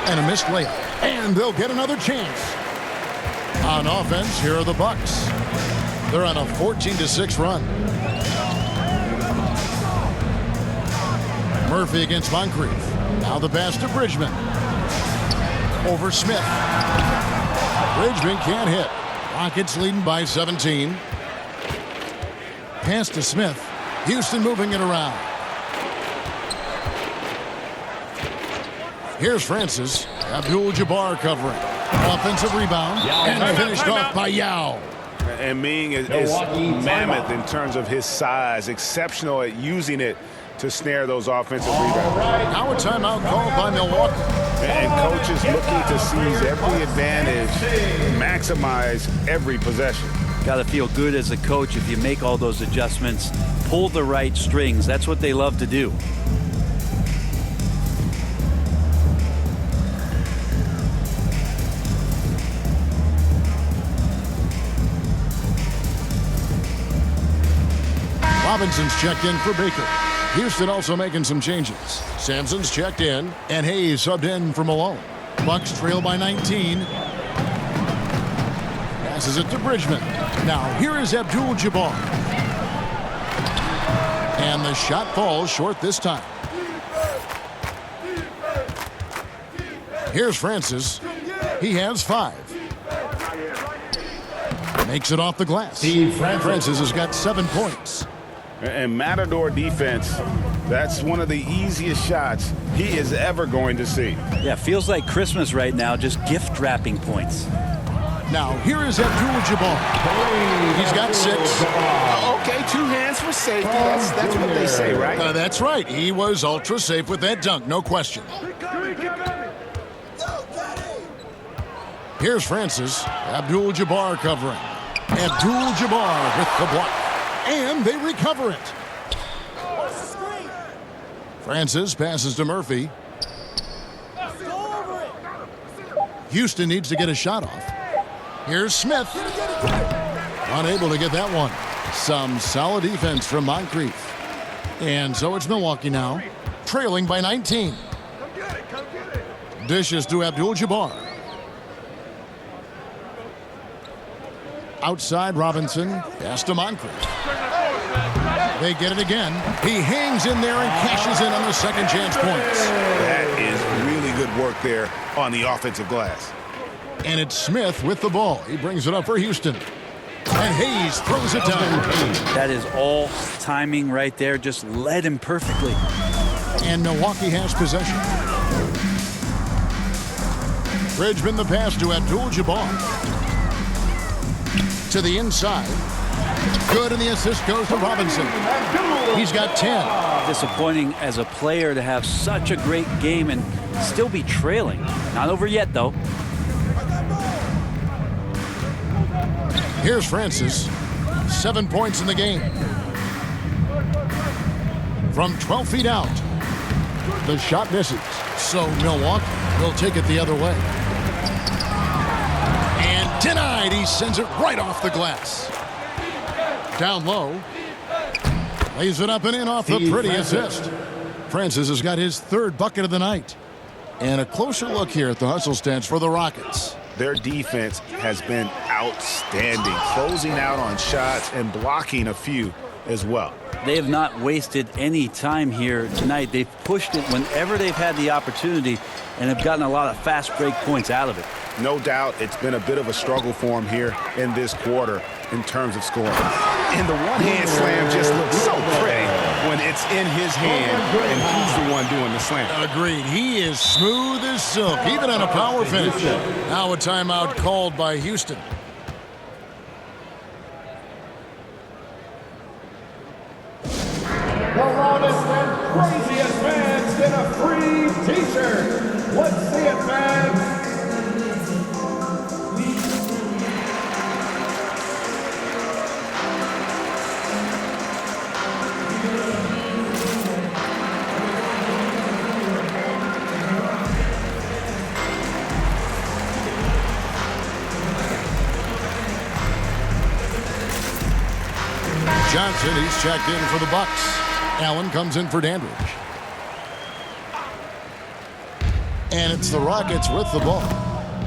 And a missed layup. And they'll get another chance. On offense, here are the Bucks. They're on a 14-6 run. Murphy against Moncrief. Now the pass to Bridgman. Over Smith. Bridgman can't hit. Rockets leading by 17. Pass to Smith. Houston moving it around. Here's Francis. Abdul-Jabbar covering. Offensive rebound. And finished off by Yao. And Ming is mammoth in terms of his size. Exceptional at using it to snare those offensive rebounds. Now a timeout called by Milwaukee. And coaches looking to seize every advantage, maximize every possession. Got to feel good as a coach if you make all those adjustments, pull the right strings. That's what they love to do. Robinson's checked in for Baker. Houston also making some changes. Sampson's checked in, and Hayes subbed in for Malone. Bucks trail by 19. Passes it to Bridgman. Now here is Abdul-Jabbar. And the shot falls short this time. Here's Francis. He has 5. Makes it off the glass. Francis has got 7 points. And Matador defense, that's one of the easiest shots he is ever going to see. Yeah, feels like Christmas right now, just gift wrapping points. Now, here is Abdul-Jabbar. He's got 6. Okay, 2 hands for safety. That's what they say, right? That's right. He was ultra safe with that dunk, no question. Here's Francis. Abdul-Jabbar covering. Abdul-Jabbar with the block. And they recover it. Francis passes to Murphy. Houston needs to get a shot off. Here's Smith. Unable to get that one. Some solid defense from Moncrief. And so it's Milwaukee now, trailing by 19. Dishes to Abdul-Jabbar. Outside Robinson. Pass to Moncrief. They get it again. He hangs in there and cashes in on the second chance points. That is really good work there on the offensive glass. And it's Smith with the ball. He brings it up for Houston. And Hayes throws it down. That is all timing right there. Just led him perfectly. And Milwaukee has possession. Bridgman the pass to Abdul-Jabbar. To the inside. Good, and the assist goes to Robinson. He's got 10. Disappointing as a player to have such a great game and still be trailing. Not over yet, though. Here's Francis. 7 points in the game. From 12 feet out. The shot misses. So Milwaukee will take it the other way. And denied. He sends it right off the glass. Down low. Lays it up and in off the pretty assist. Francis has got his third bucket of the night. And a closer look here at the hustle stats for the Rockets. Their defense has been outstanding, closing out on shots and blocking a few as well. They have not wasted any time here tonight. They've pushed it whenever they've had the opportunity and have gotten a lot of fast break points out of it. No doubt it's been a bit of a struggle for him here in this quarter in terms of scoring. And the one-hand slam just looks so pretty when it's in his hand and he's the one doing the slam. Agreed. He is smooth as silk, even on a power finish. Now a timeout called by Houston. The loudest and craziest fans get a free t-shirt. Let's see it, fans. Johnson, he's checked in for the Bucks. Allen comes in for Dandridge. And it's the Rockets with the ball.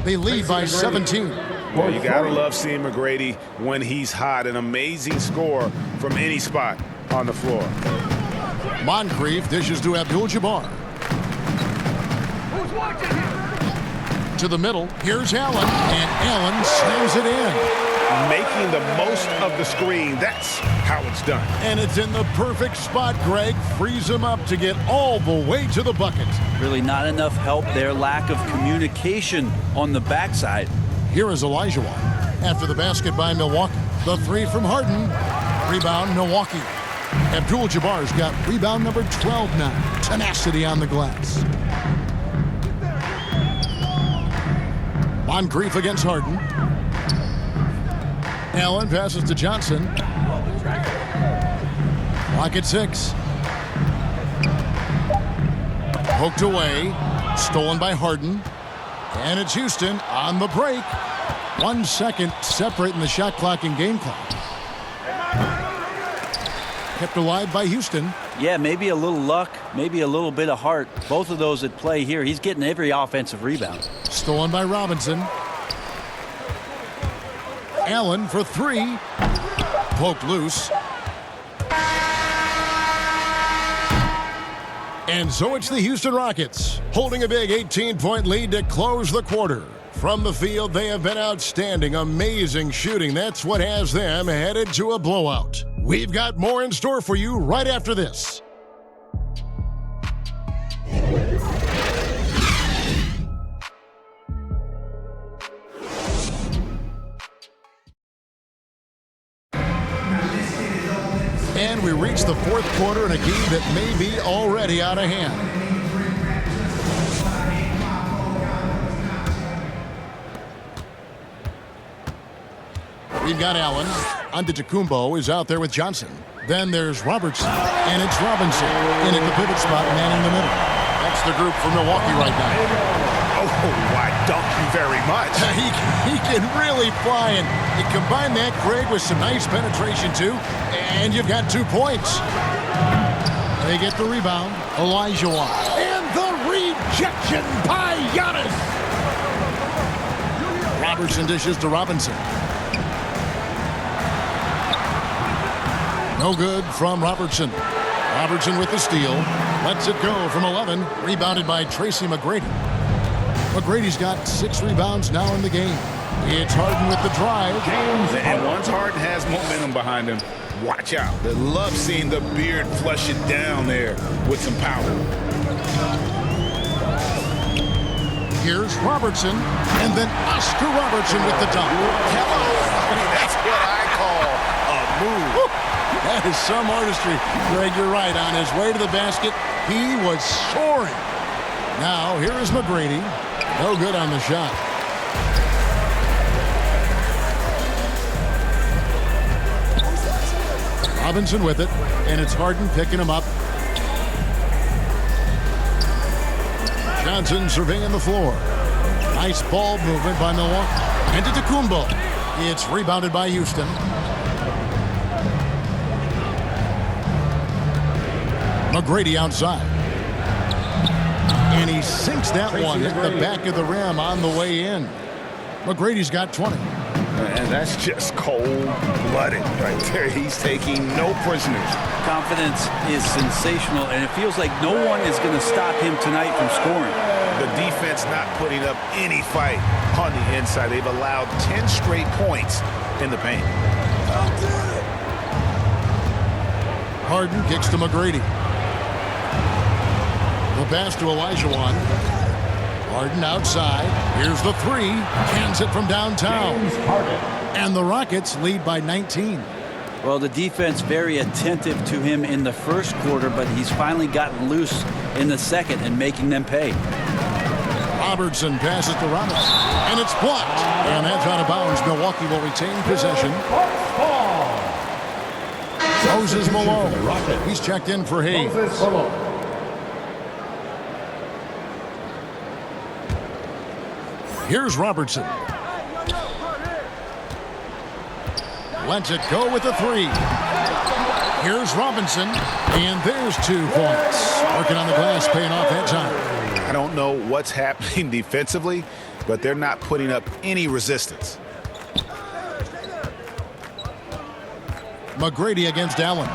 They lead by 17. Well, you got to love seeing McGrady when he's hot. An amazing score from any spot on the floor. Moncrief dishes to Abdul-Jabbar. To the middle. Here's Allen. And Allen slams it in. Making the most of the screen. That's how it's done. And it's in the perfect spot, Greg. Frees him up to get all the way to the bucket. Really not enough help there. Lack of communication on the backside. Here is Elijah after the basket by Milwaukee. The three from Harden. Rebound, Milwaukee. Abdul-Jabbar's got rebound number 12 now. Tenacity on the glass. Moncrief against Harden. Allen passes to Johnson. Clock at 6. Poked away. Stolen by Harden. And it's Houston on the break. 1 second separating the shot clock and game clock. Kept alive by Houston. Yeah, maybe a little luck, maybe a little bit of heart. Both of those at play here. He's getting every offensive rebound. Stolen by Robinson. Allen for 3. Poked loose. And so it's the Houston Rockets holding a big 18-point lead to close the quarter. From the field, they have been outstanding. Amazing shooting. That's what has them headed to a blowout. We've got more in store for you right after this. And we reach the fourth quarter in a game that may be already out of hand. We've got Allen. Antetokounmpo is out there with Johnson. Then there's Robertson, and it's Robinson in at the pivot spot, manning the middle. That's the group for Milwaukee right now. Oh, why don't you very much? He can really fly, and you combine that, Greg, with some nice penetration, too, and you've got 2 points. They get the rebound. Olajuwon. And the rejection by Giannis. Robertson dishes to Robinson. No good from Robertson. Robertson with the steal. Lets it go from 11. Rebounded by Tracy McGrady. McGrady's got 6 rebounds now in the game. It's Harden with the drive. And once Harden has momentum behind him, watch out. They love seeing the beard flush it down there with some power. Here's Robertson, and then Oscar Robertson with the dunk. Hello. I mean, that's what I call a move. Woo. That is some artistry. Greg, you're right. On his way to the basket, he was soaring. Now, here is McGrady. No good on the shot. Robinson with it, and it's Harden picking him up. Johnson surveying the floor. Nice ball movement by Milwaukee. Antetokounmpo. It's rebounded by Houston. McGrady outside. And he sinks that one at the back of the rim on the way in. McGrady's got 20. And that's just cold-blooded right there. He's taking no prisoners. Confidence is sensational, and it feels like no one is going to stop him tonight from scoring. The defense not putting up any fight on the inside. They've allowed 10 straight points in the paint. Harden kicks to McGrady. The pass to Olajuwon. Harden outside. Here's the 3. Cans it from downtown. And the Rockets lead by 19. Well, the defense very attentive to him in the first quarter, but he's finally gotten loose in the second and making them pay. Robertson passes to Robinson. And it's blocked. And that's out of bounds. Milwaukee will retain possession. Moses Malone. He's checked in for Hayes. Here's Robertson. Lets it go with the 3. Here's Robinson. And there's 2 points. Working on the glass, paying off that time. I don't know what's happening defensively, but they're not putting up any resistance. McGrady against Allen.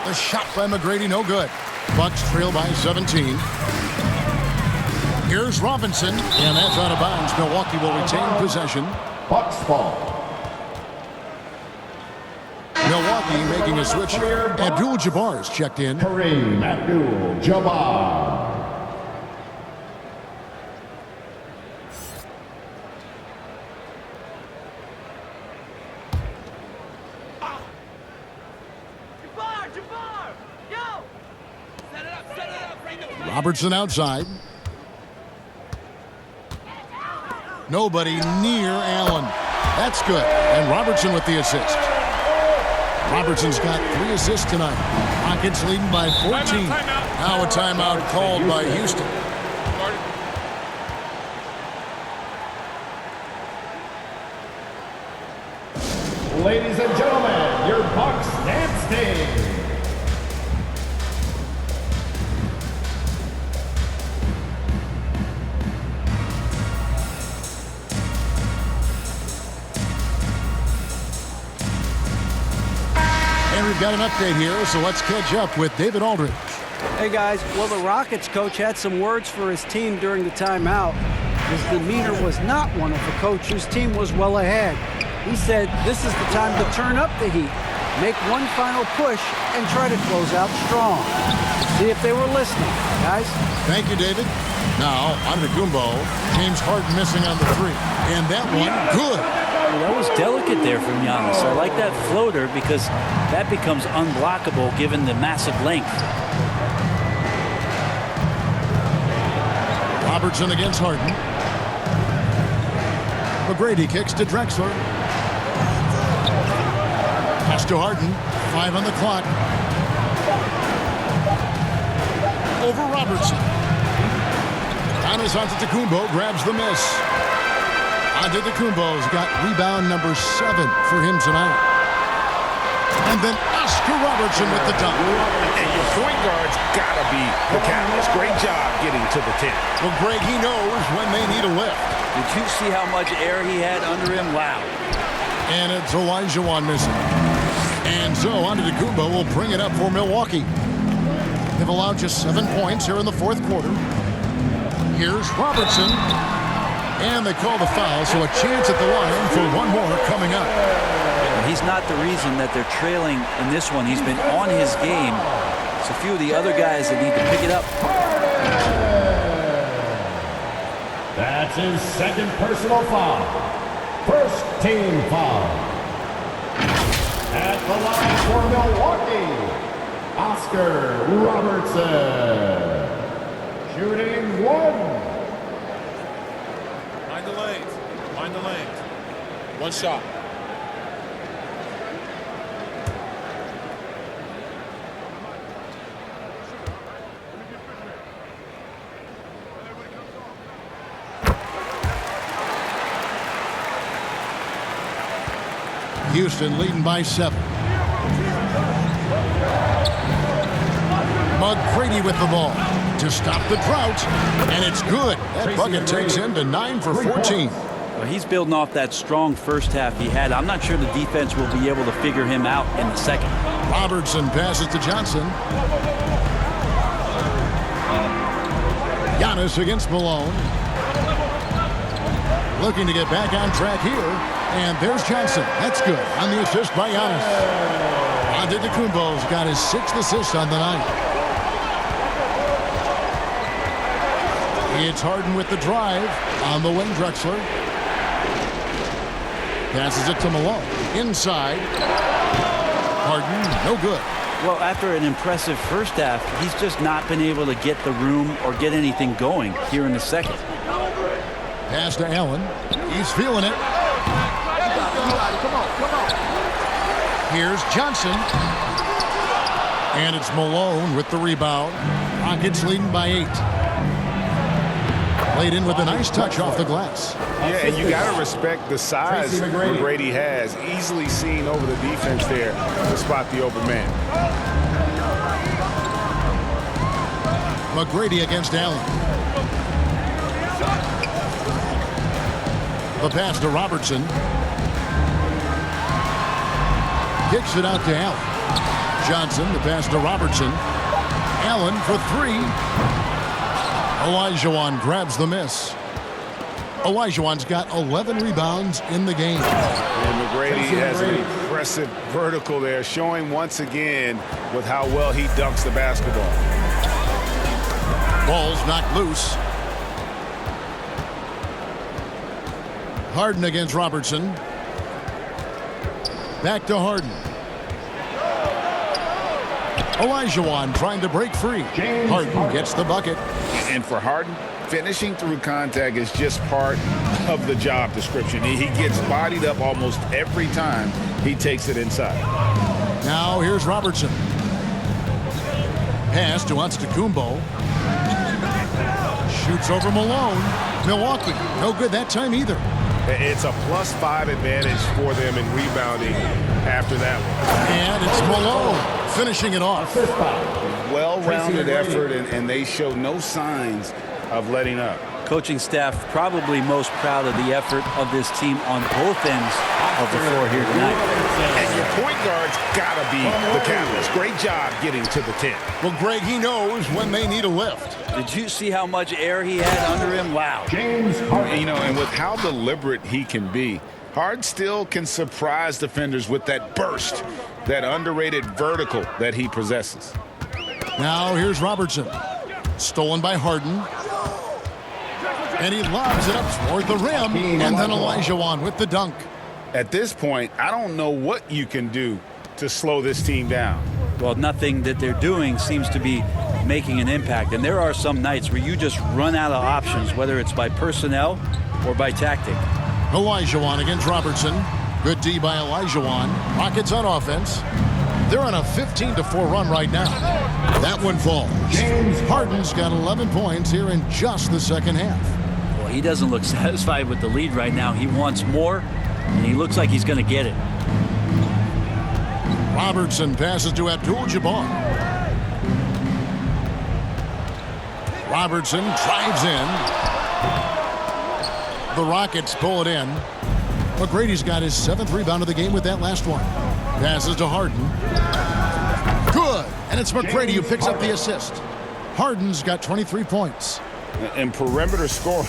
The shot by McGrady, no good. Bucks trail by 17. Here's Robinson, and that's out of bounds. Milwaukee will retain possession. Bucks ball. Milwaukee making a switch. Abdul-Jabbar's checked in. Kareem Abdul-Jabbar. Robertson outside. Nobody near Allen. That's good. And Robertson with the assist. Robertson's got 3 assists tonight. Rockets leading by 14. Now a timeout called by Houston. Ladies and gentlemen, your Bucks dance team. And we've got an update here, so let's catch up with David Aldridge. Hey, guys. Well, the Rockets coach had some words for his team during the timeout. His demeanor was not one of a coach whose team was well ahead. He said this is the time to turn up the heat, make one final push, and try to close out strong. See if they were listening, guys. Thank you, David. Now, Antetokounmpo. James Harden missing on the 3. And that one, good. Well, that was delicate there from Giannis. I like that floater because that becomes unblockable given the massive length. Robertson against Harden. McGrady kicks to Drexler. Pass to Harden. 5 on the clock. Over Robertson. Giannis Antetokounmpo grabs the miss. Antetokounmpo's got rebound number 7 for him tonight. And then Oscar Robertson with the dunk. And your point guard's got to be the catalyst. Great job getting to the 10. Well, Greg, he knows when they need a lift. Did you see how much air he had under him? Wow. And it's Olajuwon missing. And so Antetokounmpo will bring it up for Milwaukee. They've allowed just 7 points here in the fourth quarter. Here's Robertson. And they call the foul, so a chance at the line for one more coming up. He's not the reason that they're trailing in this one. He's been on his game. It's a few of the other guys that need to pick it up. That's his second personal foul. First team foul. At the line for Milwaukee, Oscar Robertson. Shooting 1. Mind the lanes. Mind the lanes. One shot. Houston leading by 7. McGrady with the ball to stop the drought, and it's good. That bucket takes him to 9 for 14. Well, he's building off that strong first half he had. I'm not sure the defense will be able to figure him out in the second. Robertson passes to Johnson. Giannis against Malone. Looking to get back on track here. And there's Johnson. That's good on the assist by Giannis. Antetokounmpo's got his 6th assist on the night. It's Harden with the drive on the wing. Drexler passes it to Malone. Inside. Harden, no good. Well, after an impressive first half, he's just not been able to get the room or get anything going here in the second. Pass to Allen. He's feeling it. Here's Johnson. And it's Malone with the rebound. Rockets leading by 8. Laid in with a nice touch off the glass. Yeah, and you got to respect the size McGrady has. Easily seen over the defense there to spot the open man. McGrady against Allen. The pass to Robertson. Kicks it out to Allen. Johnson, the pass to Robertson. Allen for 3. Olajuwon grabs the miss. Olajuwon's got 11 rebounds in the game. And McGrady has an impressive vertical there, showing once again with how well he dunks the basketball. Ball's knocked loose. Harden against Robertson. Back to Harden. Olajuwon trying to break free. Harden gets the bucket. And for Harden, finishing through contact is just part of the job description. He gets bodied up almost every time he takes it inside. Now here's Robertson. Pass to Antetokounmpo. Shoots over Malone. Milwaukee, no good that time either. It's a +5 advantage for them in rebounding after that one. And it's Malone finishing it off. Well-rounded effort, and they show no signs of letting up. Coaching staff probably most proud of the effort of this team on both ends of the floor here tonight. And your point guard's got to be the catalyst. Great job getting to the 10. Well, Greg, he knows when they need a lift. Did you see how much air he had under him? Wow. You know, and with how deliberate he can be, Harden still can surprise defenders with that burst, that underrated vertical that he possesses. Now here's Robertson. Stolen by Harden. And he lobs it up toward the rim. And then Olajuwon with the dunk. At this point, I don't know what you can do to slow this team down. Well, nothing that they're doing seems to be making an impact. And there are some nights where you just run out of options, whether it's by personnel or by tactic. Olajuwon against Robertson. Good D by Olajuwon. Rockets on offense. They're on a 15-4 run right now. That one falls. Harden's got 11 points here in just the second half. Well, he doesn't look satisfied with the lead right now. He wants more, and he looks like he's going to get it. Robertson passes to Abdul-Jabbar. Robertson drives in. The Rockets pull it in. McGrady's got his 7th rebound of the game with that last one. Passes to Harden. Good. And it's McGrady who picks up the assist. Harden's got 23 points. And perimeter scoring,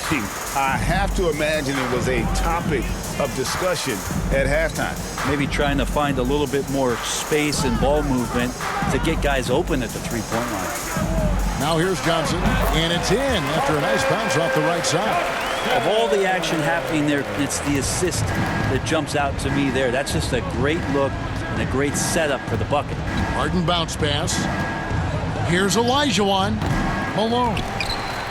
I have to imagine it was a topic of discussion at halftime. Maybe trying to find a little bit more space and ball movement to get guys open at the three-point line. Now here's Johnson, and it's in after a nice bounce off the right side. Of all the action happening there, it's the assist that jumps out to me there. That's just a great look and a great setup for the bucket. Harden bounce pass. Here's Olajuwon. Malone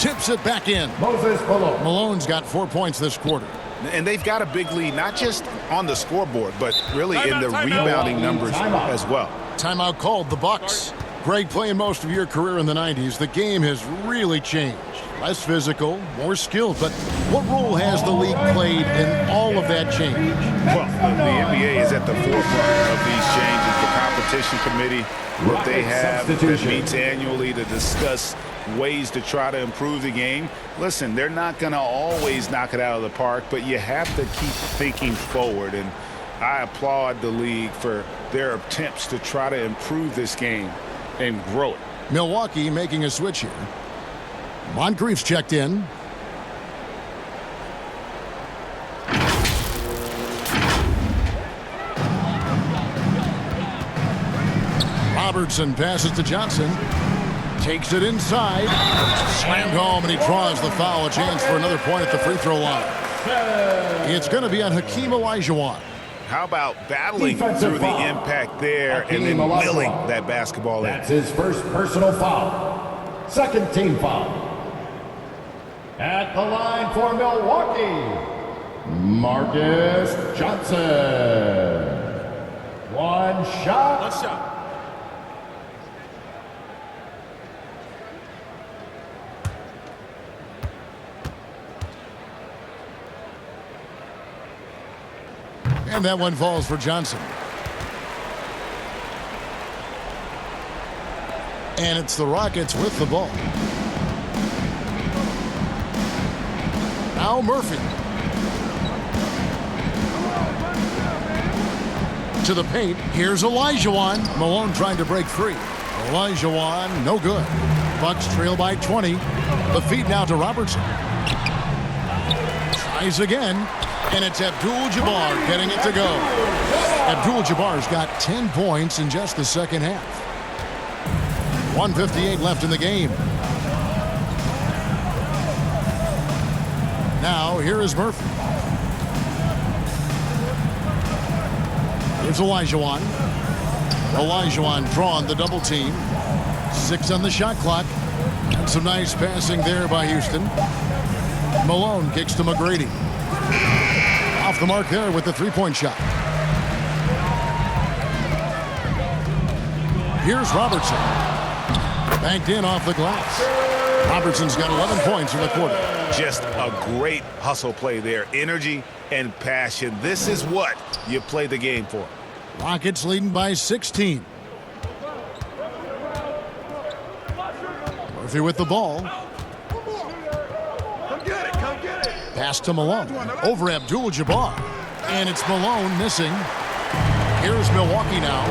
tips it back in. Moses Malone. Malone's got 4 points this quarter. And they've got a big lead, not just on the scoreboard, but really in the rebounding numbers as well. Timeout called, the Bucks. Greg, playing most of your career in the 90s, the game has really changed. Less physical, more skilled, but what role has the league played in all of that change? Well, the NBA is at the forefront of these changes. The competition committee, what they have that meets annually to discuss ways to try to improve the game. Listen, they're not going to always knock it out of the park, but you have to keep thinking forward. And I applaud the league for their attempts to try to improve this game and grow it. Milwaukee making a switch here. Moncrief's checked in. Robertson passes to Johnson. Takes it inside. Slammed home, and he draws the foul. A chance for another point at the free throw line. It's going to be on Hakeem Olajuwon. How about battling through the impact there and then milling that basketball in? That's his first personal foul. Second team foul. At the line for Milwaukee, Marcus Johnson. One shot. One shot. And that one falls for Johnson. And it's the Rockets with the ball. Now Murphy. To the paint. Here's Olajuwon. Malone trying to break free. Olajuwon, no good. Bucks trail by 20. The feed now to Robertson. Tries again. And it's Abdul-Jabbar getting it to go. Abdul-Jabbar's got 10 points in just the second half. 1:58 left in the game. Now, here is Murphy. Here's Olajuwon. Olajuwon drawn the double team. 6 on the shot clock. And some nice passing there by Houston. Malone kicks to McGrady. Off the mark there with the three-point shot. Here's Robertson. Banked in off the glass. Robertson's got 11 points in the quarter. Just a great hustle play there. Energy and passion. This is what you play the game for. Rockets leading by 16. Murphy with the ball. Pass to Malone. Over Abdul-Jabbar. And it's Malone missing. Here's Milwaukee now.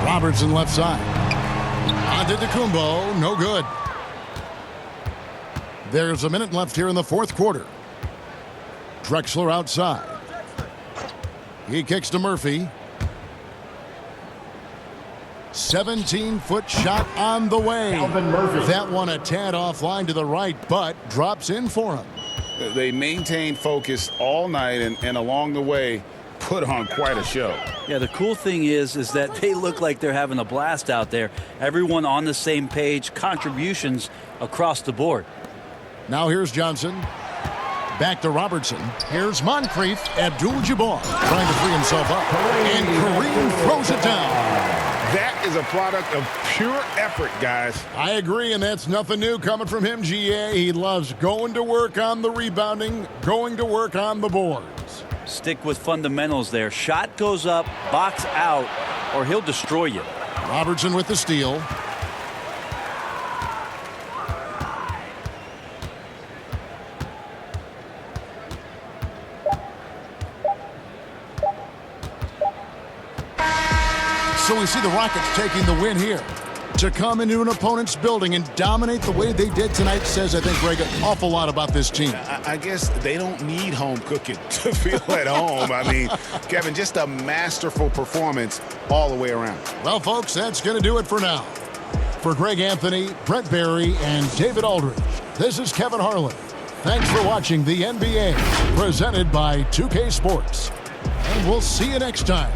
Robertson left side. Antetokounmpo, no good. There's a minute left here in the fourth quarter. Drexler outside. He kicks to Murphy. 17-foot shot on the way. That one a tad offline to the right, but drops in for him. They maintained focus all night and along the way put on quite a show. Yeah, the cool thing is that they look like they're having a blast out there. Everyone on the same page, contributions across the board. Now here's Johnson. Back to Robertson. Here's Moncrief. Abdul-Jabbar trying to free himself up. And Kareem throws it down. That is a product of pure effort, guys. I agree, and that's nothing new coming from him, GA. He loves going to work on the rebounding, going to work on the boards. Stick with fundamentals there. Shot goes up, box out, or he'll destroy you. Robertson with the steal. So we see the Rockets taking the win here. To come into an opponent's building and dominate the way they did tonight says, I think, Greg, an awful lot about this team. I guess they don't need home cooking to feel at home. I mean, Kevin, just a masterful performance all the way around. Well, folks, that's going to do it for now. For Greg Anthony, Brent Barry, and David Aldridge, this is Kevin Harlan. Thanks for watching the NBA, presented by 2K Sports. And we'll see you next time.